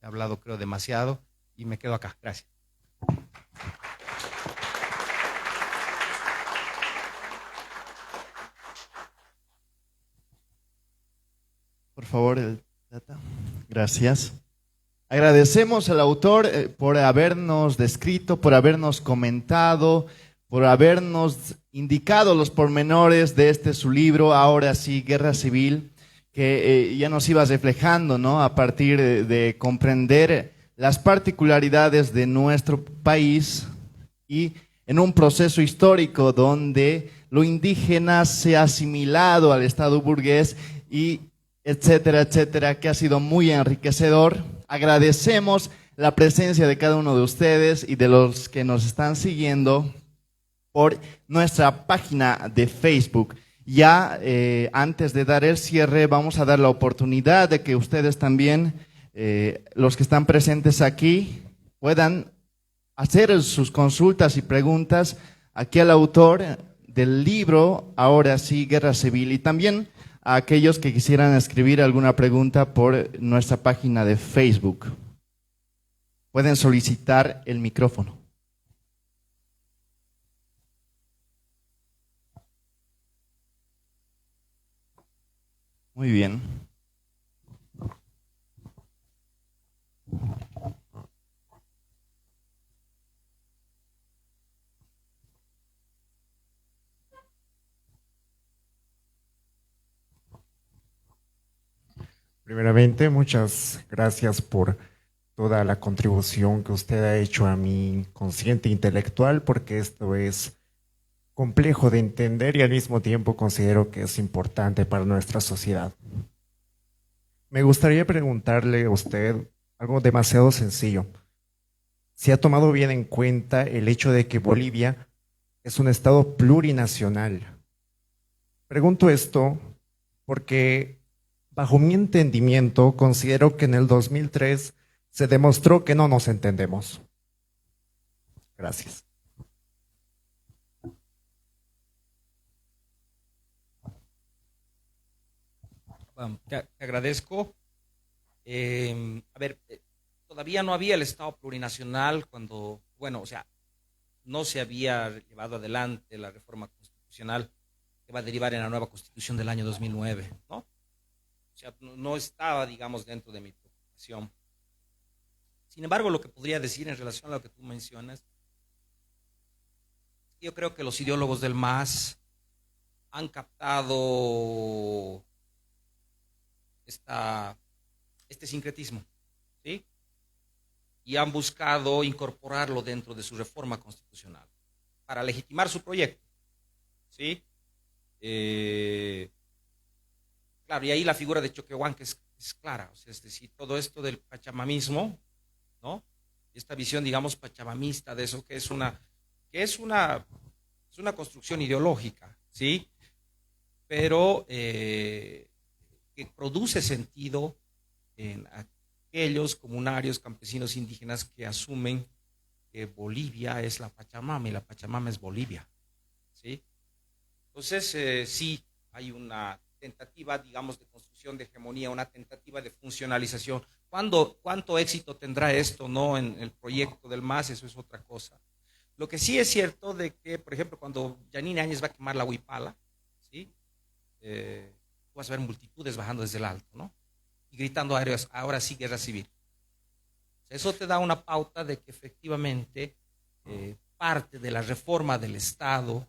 He hablado, creo, demasiado y me quedo acá. Gracias. Por favor, Tata. Gracias. Agradecemos al autor por habernos descrito, por habernos comentado, por habernos indicado los pormenores de su libro, ahora sí, Guerra Civil, que ya nos iba reflejando, ¿no? A partir de comprender las particularidades de nuestro país y en un proceso histórico donde lo indígena se ha asimilado al Estado burgués y etcétera, etcétera, que ha sido muy enriquecedor. Agradecemos la presencia de cada uno de ustedes y de los que nos están siguiendo por nuestra página de Facebook. Ya antes de dar el cierre, vamos a dar la oportunidad de que ustedes también, los que están presentes aquí, puedan hacer sus consultas y preguntas aquí al autor del libro, ahora sí, Guerra Civil, y también a aquellos que quisieran escribir alguna pregunta por nuestra página de Facebook. Pueden solicitar el micrófono. Muy bien. Primeramente, muchas gracias por toda la contribución que usted ha hecho a mi consciente intelectual, porque esto es complejo de entender y al mismo tiempo considero que es importante para nuestra sociedad. Me gustaría preguntarle a usted algo demasiado sencillo. ¿Se ha tomado bien en cuenta el hecho de que Bolivia es un estado plurinacional? Pregunto esto porque, bajo mi entendimiento, considero que en el 2003 se demostró que no nos entendemos. Gracias. Te agradezco. Todavía no había el Estado plurinacional cuando, bueno, o sea, no se había llevado adelante la reforma constitucional que va a derivar en la nueva constitución del año 2009, ¿no? O sea, no estaba, digamos, dentro de mi preocupación. Sin embargo, lo que podría decir en relación a lo que tú mencionas, yo creo que los ideólogos del MAS han captado este sincretismo, ¿sí? Y han buscado incorporarlo dentro de su reforma constitucional para legitimar su proyecto, ¿sí? Claro, y ahí la figura de Choquehuanca es clara, o sea, es decir, todo esto del pachamamismo, ¿no? Esta visión, digamos, pachamamista de eso, que es una construcción ideológica, ¿sí? Pero que produce sentido en aquellos comunarios, campesinos, indígenas que asumen que Bolivia es la Pachamama y la Pachamama es Bolivia, ¿sí? Entonces, sí, hay una tentativa, digamos, de construcción de hegemonía, una tentativa de funcionalización. ¿Cuánto éxito tendrá esto, no, en el proyecto del MAS? Eso es otra cosa. Lo que sí es cierto de que, por ejemplo, cuando Yanine Áñez va a quemar la huipala, ¿sí? Vas a ver multitudes bajando desde el alto, ¿no? Y gritando ahora sí guerra civil. Eso te da una pauta de que efectivamente parte de la reforma del Estado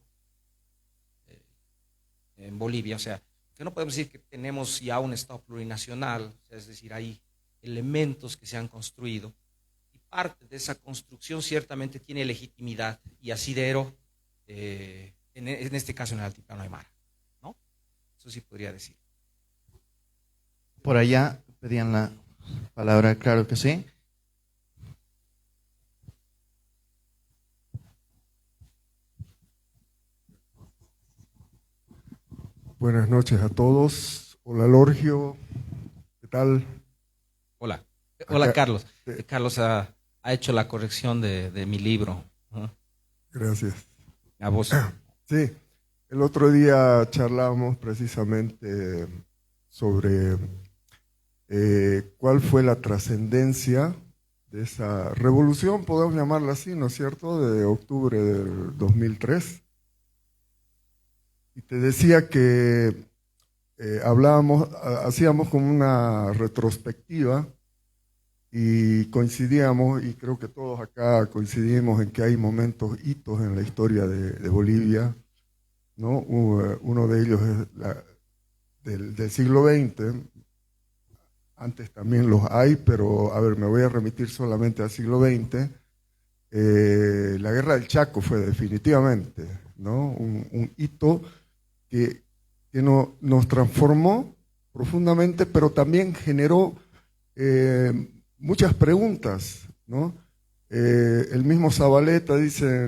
en Bolivia, o sea, que no podemos decir que tenemos ya un Estado plurinacional, o sea, es decir, hay elementos que se han construido y parte de esa construcción ciertamente tiene legitimidad y asidero, en este caso en el Altiplano Aymara, ¿no? Eso sí podría decir. Por allá pedían la palabra, claro que sí. Buenas noches a todos. Hola, Lorgio. ¿Qué tal? Hola. Hola, Acá, Carlos. Carlos ha hecho la corrección de mi libro. Gracias. A vos. Sí, el otro día charlábamos precisamente sobre cuál fue la trascendencia de esa revolución, podemos llamarla así, ¿no es cierto?, de octubre del 2003. Y te decía que hacíamos como una retrospectiva y coincidíamos, y creo que todos acá coincidimos en que hay momentos, hitos en la historia de Bolivia, ¿no? Uno de ellos es del siglo XX, antes también los hay, pero a ver, me voy a remitir solamente al siglo XX. La Guerra del Chaco fue definitivamente, ¿no?, un hito que nos transformó profundamente, pero también generó muchas preguntas, ¿no? El mismo Zabaleta dice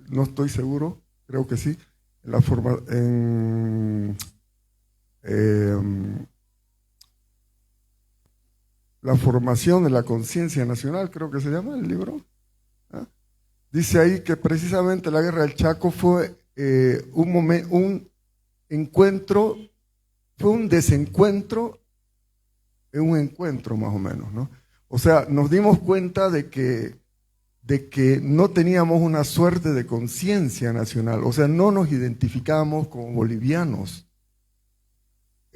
no estoy seguro, creo que sí, la formación de la conciencia nacional, creo que se llama el libro, ¿ah? Dice ahí que precisamente la Guerra del Chaco fue un encuentro, fue un desencuentro en un encuentro más o menos, ¿no? O sea, nos dimos cuenta de que no teníamos una suerte de conciencia nacional, o sea, no nos identificábamos como bolivianos.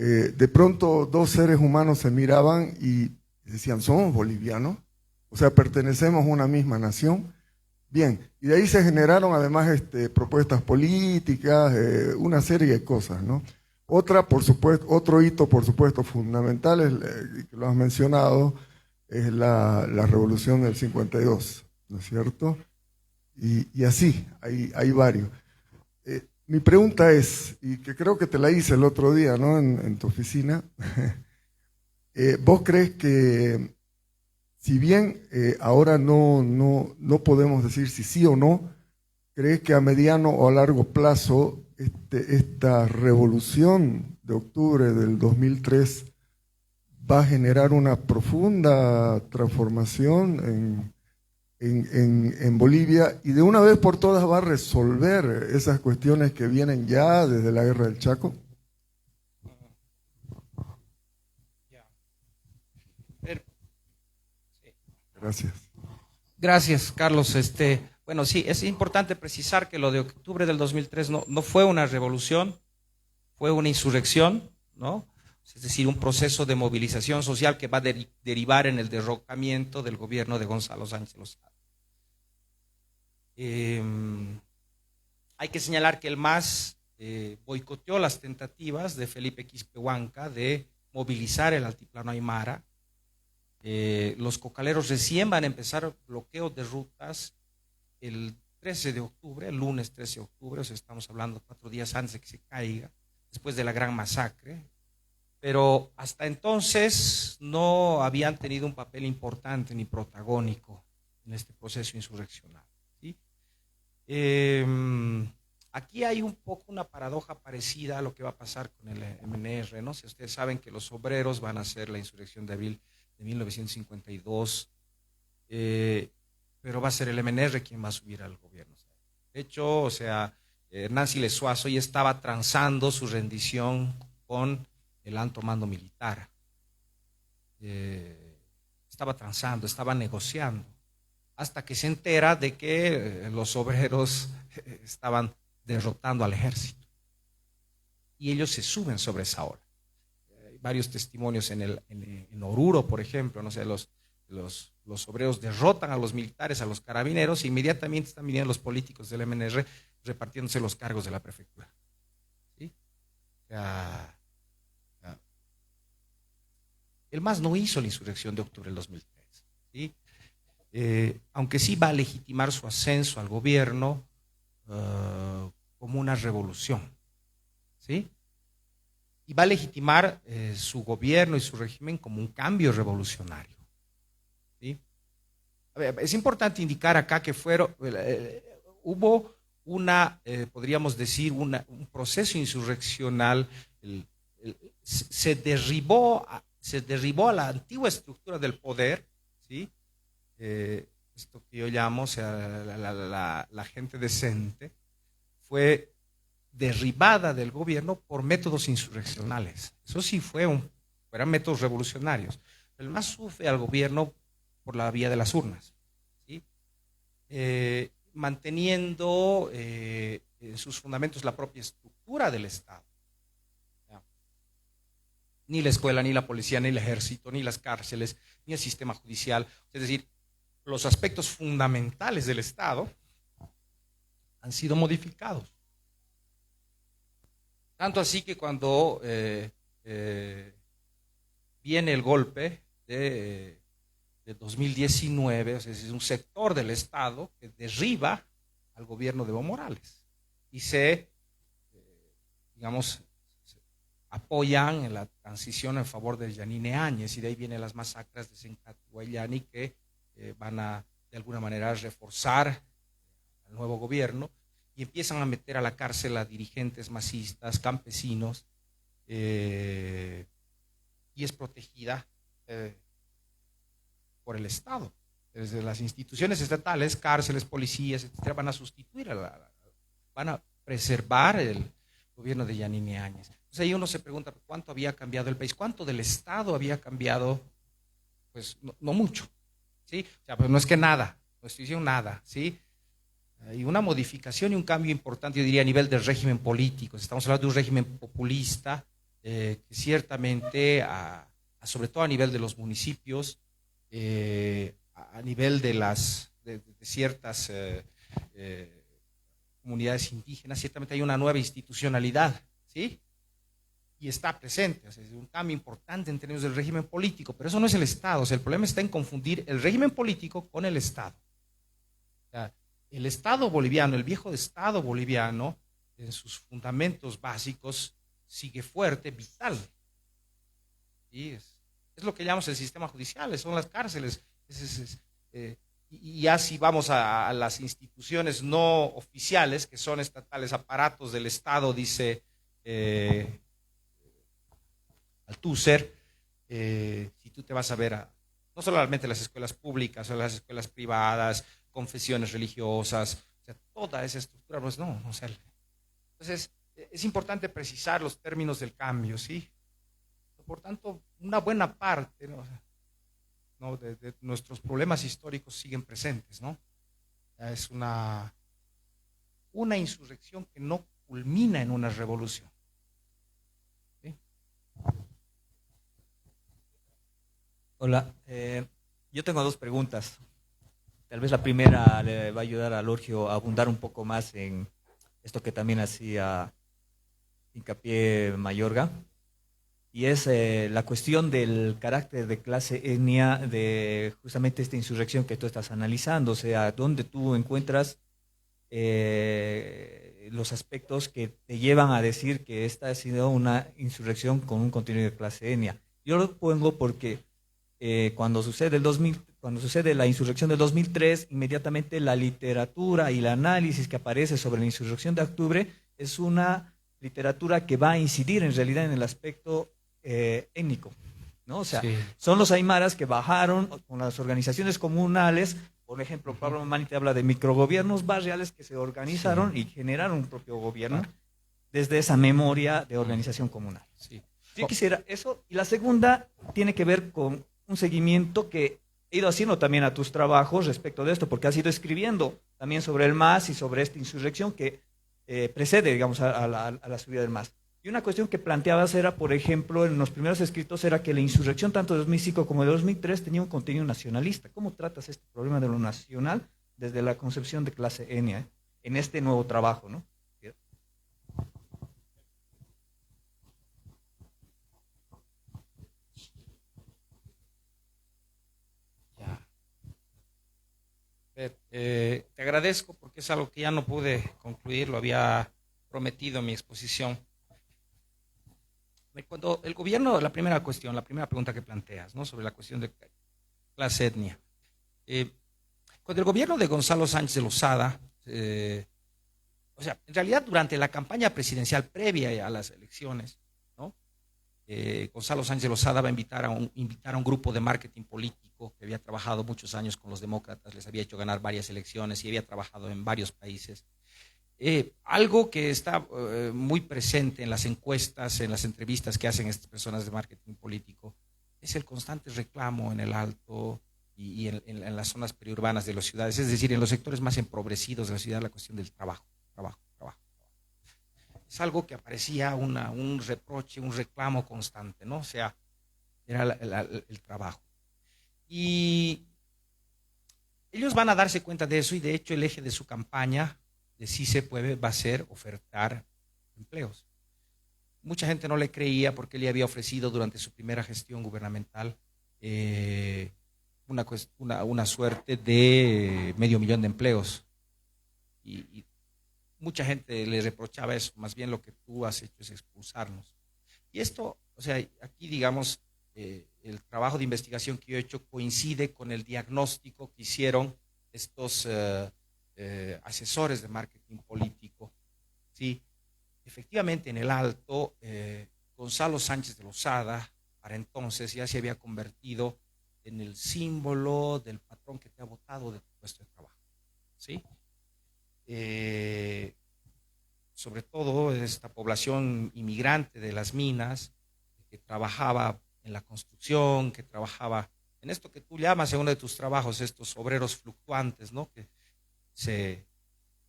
de pronto dos seres humanos se miraban y decían, somos bolivianos, o sea, pertenecemos a una misma nación. Bien, y de ahí se generaron además propuestas políticas, una serie de cosas, ¿no? Otro hito, por supuesto, fundamental, que lo has mencionado, es la revolución del 52, ¿no es cierto? Y así, hay varios. Mi pregunta es, y que creo que te la hice el otro día, ¿no? En tu oficina, ¿vos crees que, si bien ahora no podemos decir si sí o no, crees que a mediano o a largo plazo esta revolución de octubre del 2003 va a generar una profunda transformación en Bolivia y de una vez por todas va a resolver esas cuestiones que vienen ya desde la Guerra del Chaco? Gracias. Gracias, Carlos. Bueno, sí, es importante precisar que lo de octubre del 2003 no fue una revolución, fue una insurrección, ¿no? Es decir, un proceso de movilización social que va a derivar en el derrocamiento del gobierno de Gonzalo Sánchez Lozada. Hay que señalar que el MAS boicoteó las tentativas de Felipe Quispe Huanca de movilizar el altiplano Aymara. Los cocaleros recién van a empezar bloqueos de rutas el 13 de octubre, el lunes 13 de octubre, o sea, estamos hablando 4 días antes de que se caiga, después de la gran masacre, pero hasta entonces no habían tenido un papel importante ni protagónico en este proceso insurreccional, ¿sí? Aquí hay un poco una paradoja parecida a lo que va a pasar con el MNR, ¿no? Si ustedes saben que los obreros van a hacer la insurrección de abril de 1952, pero va a ser el MNR quien va a subir al gobierno. De hecho, o sea, Nancy Lesuazo ya estaba transando su rendición con el alto mando militar. Estaba transando, estaba negociando, hasta que se entera de que los obreros estaban derrotando al ejército. Y ellos se suben sobre esa ola. Varios testimonios en Oruro, por ejemplo, no sé, los obreros derrotan a los militares, a los carabineros, e inmediatamente están viniendo los políticos del MNR repartiéndose los cargos de la prefectura. ¿Sí? El MAS no hizo la insurrección de octubre del 2003, ¿sí? Aunque sí va a legitimar su ascenso al gobierno como una revolución, ¿sí? Y va a legitimar su gobierno y su régimen como un cambio revolucionario, ¿sí? A ver, es importante indicar acá que hubo podríamos decir, un proceso insurreccional. Se derribó a la antigua estructura del poder, ¿sí? Esto que yo llamo, o sea, la gente decente, fue derribada del gobierno por métodos insurreccionales. Eso sí eran métodos revolucionarios. El MAS sufre al gobierno por la vía de las urnas, ¿sí? Manteniendo en sus fundamentos la propia estructura del Estado. ¿Ya? Ni la escuela, ni la policía, ni el ejército, ni las cárceles, ni el sistema judicial. Es decir, los aspectos fundamentales del Estado han sido modificados. Tanto así que cuando viene el golpe de 2019, o sea, es un sector del Estado que derriba al gobierno de Evo Morales y apoyan en la transición en favor de Yanine Áñez, y de ahí vienen las masacres de Sencat y Guayani que van a, de alguna manera, reforzar al nuevo gobierno, y empiezan a meter a la cárcel a dirigentes masistas, campesinos, y es protegida por el Estado. Desde las instituciones estatales, cárceles, policías, etcétera, van a sustituir, van a preservar el gobierno de Yanine Áñez. Entonces ahí uno se pregunta, ¿cuánto había cambiado el país? ¿Cuánto del Estado había cambiado? Pues no mucho, ¿sí? O sea, pues no es que nada, no estoy diciendo nada, ¿sí? Hay una modificación y un cambio importante, yo diría, a nivel del régimen político. Estamos hablando de un régimen populista, que ciertamente, sobre todo a nivel de los municipios, a nivel de ciertas comunidades indígenas, ciertamente hay una nueva institucionalidad, ¿sí? Y está presente, o sea, es un cambio importante en términos del régimen político, pero eso no es el Estado, o sea, el problema está en confundir el régimen político con el Estado. O sea, el Estado boliviano, el viejo Estado boliviano, en sus fundamentos básicos, sigue fuerte, vital. Y es lo que llamamos el sistema judicial, son las cárceles. Y así vamos a las instituciones no oficiales, que son estatales, aparatos del Estado, dice Althusser. Si tú te vas a ver no solamente las escuelas públicas, o las escuelas privadas, confesiones religiosas, o sea, toda esa estructura, pues no, o sea, entonces es importante precisar los términos del cambio, ¿sí? Por tanto, una buena parte, ¿no? de nuestros problemas históricos siguen presentes, ¿no? Es una insurrección que no culmina en una revolución. ¿Sí? Hola, yo tengo dos preguntas. Tal vez la primera le va a ayudar a Lorgio a abundar un poco más en esto que también hacía hincapié Mayorga, y es la cuestión del carácter de clase etnia de justamente esta insurrección que tú estás analizando, o sea, dónde tú encuentras los aspectos que te llevan a decir que esta ha sido una insurrección con un contenido de clase etnia. Yo lo pongo porque cuando sucede la insurrección del 2003, inmediatamente la literatura y el análisis que aparece sobre la insurrección de octubre es una literatura que va a incidir en realidad en el aspecto étnico, ¿no? O sea, sí, son los aymaras que bajaron con las organizaciones comunales. Por ejemplo, Pablo Mamani te habla de microgobiernos barriales que se organizaron, sí, y generaron un propio gobierno desde esa memoria de organización comunal. Sí. Yo quisiera eso. Y la segunda tiene que ver con un seguimiento que he ido haciendo también a tus trabajos respecto de esto, porque has ido escribiendo también sobre el MAS y sobre esta insurrección que precede, digamos, a la subida del MAS. Y una cuestión que planteabas era, por ejemplo, en los primeros escritos, era que la insurrección tanto de 2005 como de 2003 tenía un contenido nacionalista. ¿Cómo tratas este problema de lo nacional desde la concepción de clase etnia en este nuevo trabajo, ¿no? Te agradezco porque es algo que ya no pude concluir, lo había prometido en mi exposición. Cuando el gobierno, la primera pregunta que planteas, ¿no? Sobre la cuestión de clase etnia. Cuando el gobierno de Gonzalo Sánchez de Lozada, o sea, en realidad durante la campaña presidencial previa a las elecciones, ¿no? Gonzalo Sánchez de Lozada va a invitar a un grupo de marketing político que había trabajado muchos años con los demócratas, les había hecho ganar varias elecciones y había trabajado en varios países. Algo que está muy presente en las encuestas, en las entrevistas que hacen estas personas de marketing político, es el constante reclamo en el Alto y en las zonas periurbanas de las ciudades, es decir, en los sectores más empobrecidos de la ciudad, la cuestión del trabajo. Es algo que aparecía un reproche, un reclamo constante, ¿no? O sea, era el trabajo. Y ellos van a darse cuenta de eso, y de hecho el eje de su campaña de Sí se puede va a ser ofertar empleos. Mucha gente no le creía porque él le había ofrecido durante su primera gestión gubernamental una suerte de 500,000 de empleos. Y mucha gente le reprochaba eso, más bien lo que tú has hecho es expulsarnos. Y esto, o sea, aquí digamos, el trabajo de investigación que yo he hecho coincide con el diagnóstico que hicieron estos asesores de marketing político, ¿sí? Efectivamente, en el Alto, Gonzalo Sánchez de Lozada, para entonces ya se había convertido en el símbolo del patrón que te ha votado de tu puesto de trabajo, ¿sí? Sobre todo esta población inmigrante de las minas, que trabajaba en la construcción, que trabajaba en esto que tú llamas en uno de tus trabajos, estos obreros fluctuantes, ¿no? Que se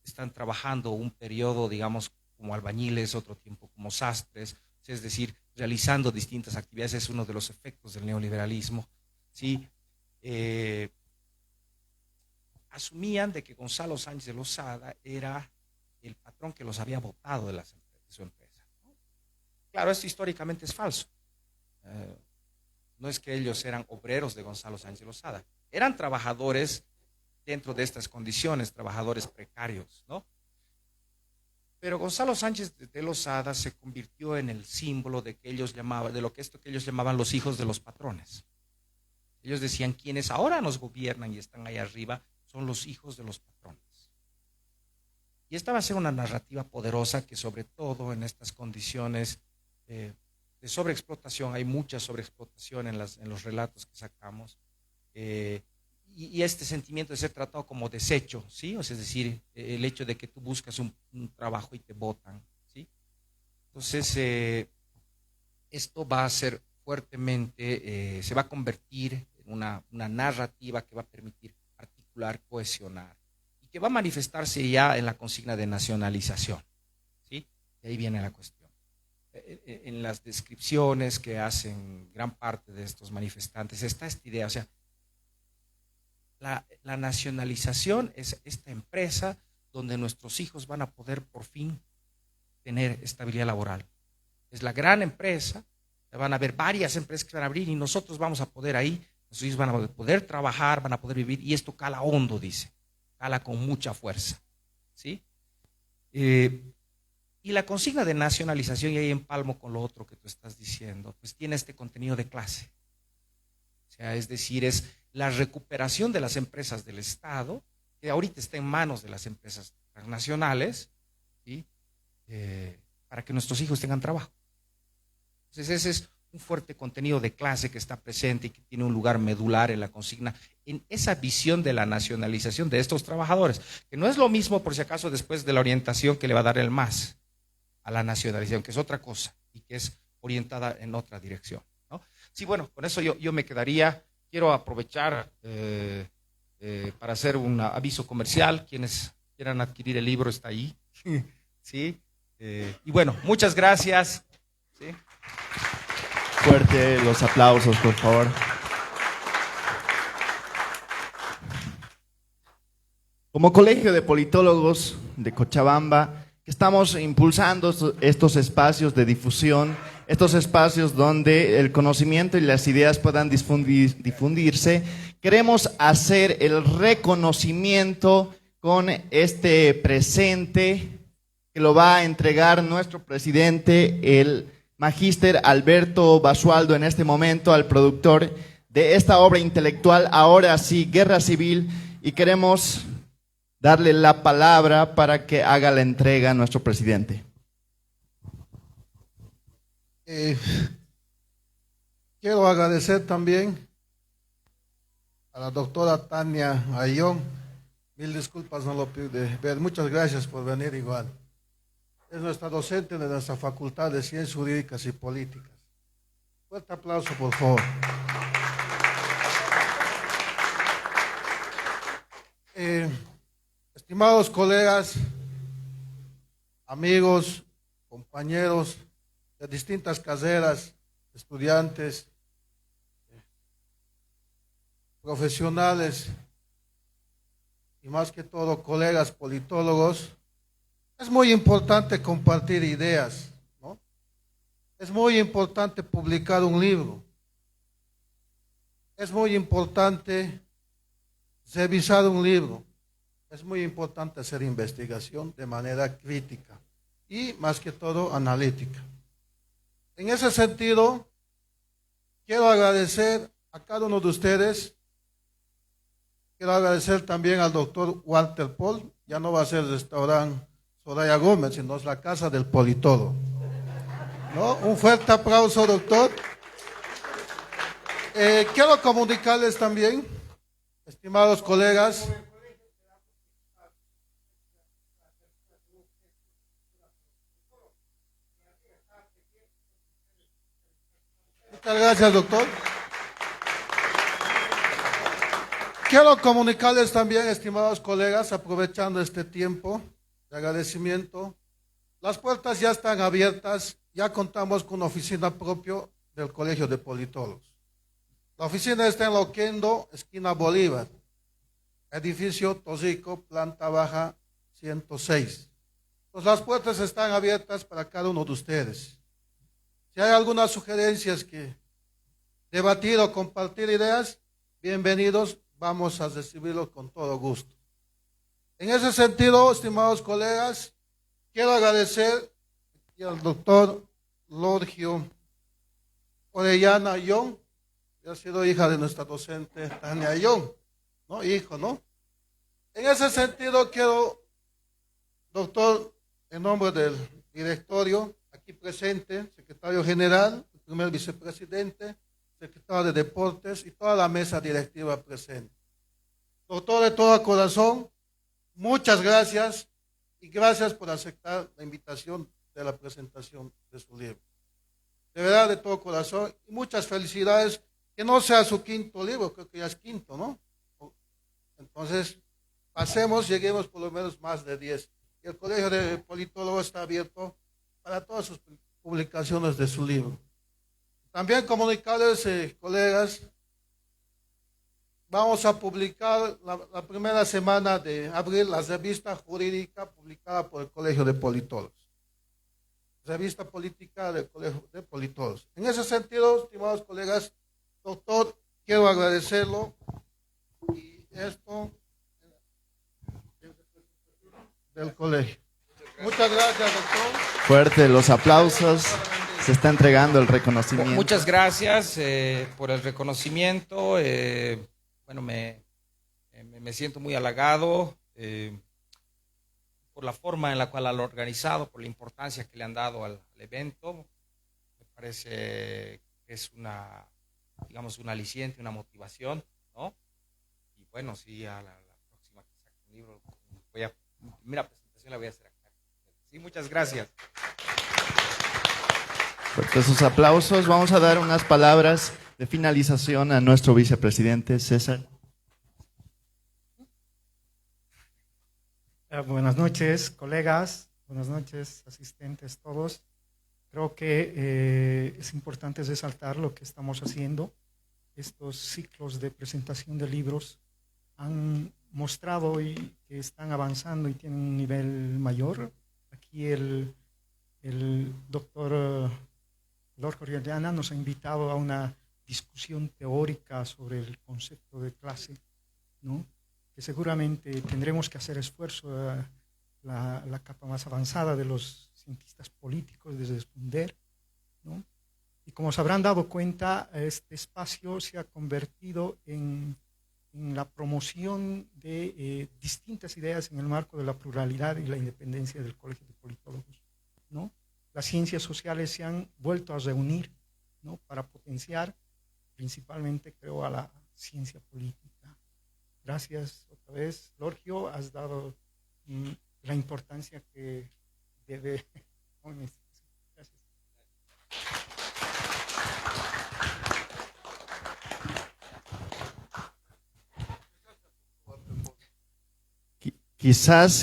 están trabajando un periodo, digamos, como albañiles, otro tiempo como sastres, es decir, realizando distintas actividades, es uno de los efectos del neoliberalismo, ¿sí? Asumían de que Gonzalo Sánchez de Lozada era el patrón que los había votado de su empresa. Claro, esto históricamente es falso. No es que ellos eran obreros de Gonzalo Sánchez de Lozada, eran trabajadores dentro de estas condiciones, trabajadores precarios, ¿no? Pero Gonzalo Sánchez de Lozada se convirtió en el símbolo de que ellos llamaban, de lo que ellos llamaban los hijos de los patrones. Ellos decían, quienes ahora nos gobiernan y están ahí arriba son los hijos de los patrones. Y esta va a ser una narrativa poderosa que, sobre todo en estas condiciones de sobreexplotación, hay mucha sobreexplotación en los relatos que sacamos, y este sentimiento de ser tratado como desecho, ¿sí? O sea, es decir, el hecho de que tú buscas un trabajo y te botan, ¿sí? Entonces, esto va a ser fuertemente, se va a convertir en una narrativa que va a permitir articular, cohesionar, y que va a manifestarse ya en la consigna de nacionalización, ¿sí? Y ahí viene la cuestión. En las descripciones que hacen gran parte de estos manifestantes está esta idea, o sea, la nacionalización es esta empresa donde nuestros hijos van a poder por fin tener estabilidad laboral. Es la gran empresa, van a haber varias empresas que van a abrir y nosotros vamos a poder ahí, nuestros hijos van a poder trabajar, van a poder vivir, y esto cala hondo, dice, cala con mucha fuerza, ¿sí? Y la consigna de nacionalización, y ahí empalmo con lo otro que tú estás diciendo, pues tiene este contenido de clase. O sea, es decir, es la recuperación de las empresas del Estado, que ahorita está en manos de las empresas transnacionales, ¿sí? Para que nuestros hijos tengan trabajo. Entonces ese es un fuerte contenido de clase que está presente y que tiene un lugar medular en la consigna, en esa visión de la nacionalización de estos trabajadores, que no es lo mismo, por si acaso, después de la orientación que le va a dar el MAS a la nacionalización, que es otra cosa y que es orientada en otra dirección, ¿no? Sí, bueno, con eso yo me quedaría. Quiero aprovechar para hacer un aviso comercial. Quienes quieran adquirir el libro está ahí. ¿Sí? Y bueno, muchas gracias. ¿Sí? Fuerte los aplausos, por favor. Como Colegio de Politólogos de Cochabamba, estamos impulsando estos espacios de difusión, estos espacios donde el conocimiento y las ideas puedan difundirse. Queremos hacer el reconocimiento con este presente que lo va a entregar nuestro presidente, el magíster Alberto Basualdo, en este momento al productor de esta obra intelectual, ahora sí, Guerra Civil, y queremos darle la palabra para que haga la entrega a nuestro presidente. Quiero agradecer también a la doctora Tania Ayón. Mil disculpas, no lo pude ver. Muchas gracias por venir igual. Es nuestra docente de nuestra Facultad de Ciencias Jurídicas y Políticas. Fuerte aplauso, por favor. Estimados colegas, amigos, compañeros de distintas carreras, estudiantes, profesionales y más que todo colegas politólogos, es muy importante compartir ideas, ¿no? Es muy importante publicar un libro. Es muy importante revisar un libro. Es muy importante hacer investigación de manera crítica y más que todo analítica. En ese sentido, quiero agradecer a cada uno de ustedes. Quiero agradecer también al doctor Walter Paul. Ya no va a ser el restaurante Soraya Gómez, sino es la casa del politólogo, ¿no? Un fuerte aplauso, doctor. Quiero comunicarles también, estimados colegas, muchas gracias, doctor. Quiero comunicarles también, estimados colegas, aprovechando este tiempo de agradecimiento, Las puertas ya están abiertas, ya contamos con una oficina propia del Colegio de Politólogos. La oficina está en Loquendo, esquina Bolívar, edificio Tosico, planta baja 106. Pues las puertas están abiertas para cada uno de ustedes. Si hay algunas sugerencias que debatir o compartir ideas, bienvenidos, vamos a recibirlos con todo gusto. En ese sentido, estimados colegas, quiero agradecer al doctor Lorgio Orellana Young, que ha sido hija de nuestra docente Tania Young, ¿no? Hijo, ¿no? En ese sentido, quiero, doctor, en nombre del directorio, aquí presente, secretario general, el primer vicepresidente, secretario de Deportes y toda la mesa directiva presente. Doctor, de todo corazón, muchas gracias y gracias por aceptar la invitación de la presentación de su libro. De verdad, de todo corazón, y muchas felicidades, que no sea su quinto libro, creo que ya es quinto, ¿no? Entonces, pasemos, lleguemos por lo menos más de 10. Y el Colegio de Politólogos está abierto para todas sus publicaciones de su libro. También comunicarles, colegas, vamos a publicar la primera semana de abril la revista jurídica publicada por el Colegio de Politólogos. Revista política del Colegio de Politólogos. En ese sentido, estimados colegas, doctor, quiero agradecerlo y esto del colegio. Muchas gracias, doctor. Fuerte los aplausos. Se está entregando el reconocimiento. Muchas gracias por el reconocimiento. Bueno, me siento muy halagado por la forma en la cual lo han organizado, por la importancia que le han dado al evento. Me parece que es digamos, un aliciente, una motivación, ¿no? Y bueno, sí, a la próxima que saque un libro, mi primera presentación la voy a hacer acá. Sí, muchas gracias. Fuertes sus aplausos. Vamos a dar unas palabras de finalización a nuestro vicepresidente César. Buenas noches, colegas. Buenas noches, asistentes todos. Creo que es importante resaltar lo que estamos haciendo. Estos ciclos de presentación de libros han mostrado que están avanzando y tienen un nivel mayor. Aquí el doctor Lorgio Orellana nos ha invitado a una discusión teórica sobre el concepto de clase, ¿no? Que seguramente tendremos que hacer esfuerzo la capa más avanzada de los cientistas políticos de responder, ¿no? Y como se habrán dado cuenta, este espacio se ha convertido en la promoción de distintas ideas en el marco de la pluralidad y la independencia del Colegio de Politólogos, ¿no? Las ciencias sociales se han vuelto a reunir, ¿no? Para potenciar principalmente, creo, a la ciencia política. Gracias otra vez, Lorgio, has dado la importancia que debe. Gracias.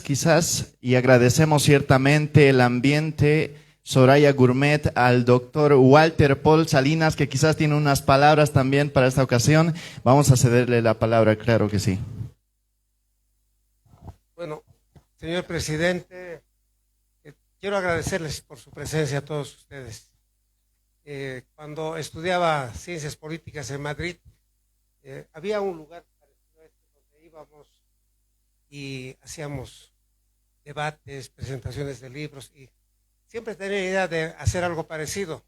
Quizás, y agradecemos ciertamente el ambiente, Soraya Gourmet, al doctor Walter Paul Salinas, que quizás tiene unas palabras también para esta ocasión. Vamos a cederle la palabra, claro que sí. Bueno, señor presidente, quiero agradecerles por su presencia a todos ustedes. Cuando estudiaba Ciencias Políticas en Madrid, había un lugar parecido a este donde íbamos y hacíamos debates, presentaciones de libros, y siempre tenía idea de hacer algo parecido.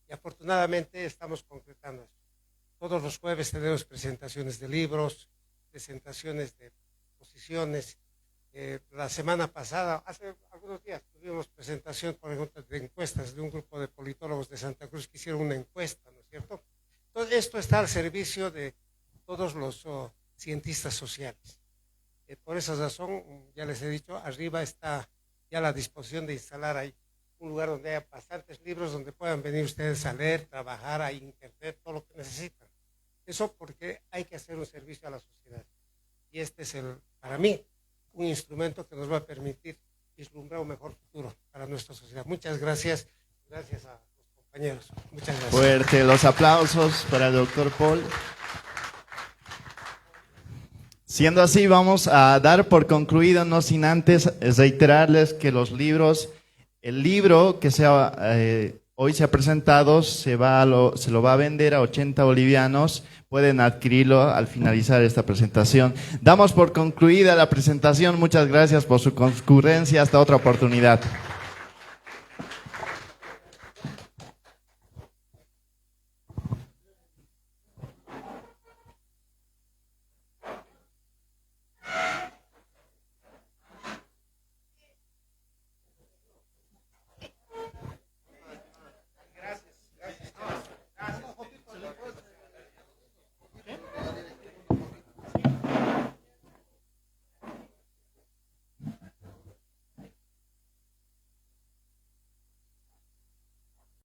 Y afortunadamente estamos concretando eso. Todos los jueves tenemos presentaciones de libros, presentaciones de posiciones. La semana pasada, hace algunos días, tuvimos presentación, por ejemplo, de encuestas de un grupo de politólogos de Santa Cruz que hicieron una encuesta, ¿no es cierto? Entonces, esto está al servicio de todos los cientistas sociales. Por esa razón, ya les he dicho, arriba está ya la disposición de instalar ahí un lugar donde haya bastantes libros, donde puedan venir ustedes a leer, trabajar, hay internet, todo lo que necesitan. Eso porque hay que hacer un servicio a la sociedad. Y este es, para mí, un instrumento que nos va a permitir vislumbrar un mejor futuro para para nuestra sociedad. Muchas gracias. Gracias a los compañeros. Muchas gracias. Fuerte los aplausos para el doctor Paul. Siendo así, vamos a dar por concluido, no sin antes reiterarles que los libros, el libro que hoy se ha presentado se lo va a vender a 80 bolivianos. Pueden adquirirlo al finalizar esta presentación. Damos por concluida la presentación. Muchas gracias por su concurrencia. Hasta otra oportunidad.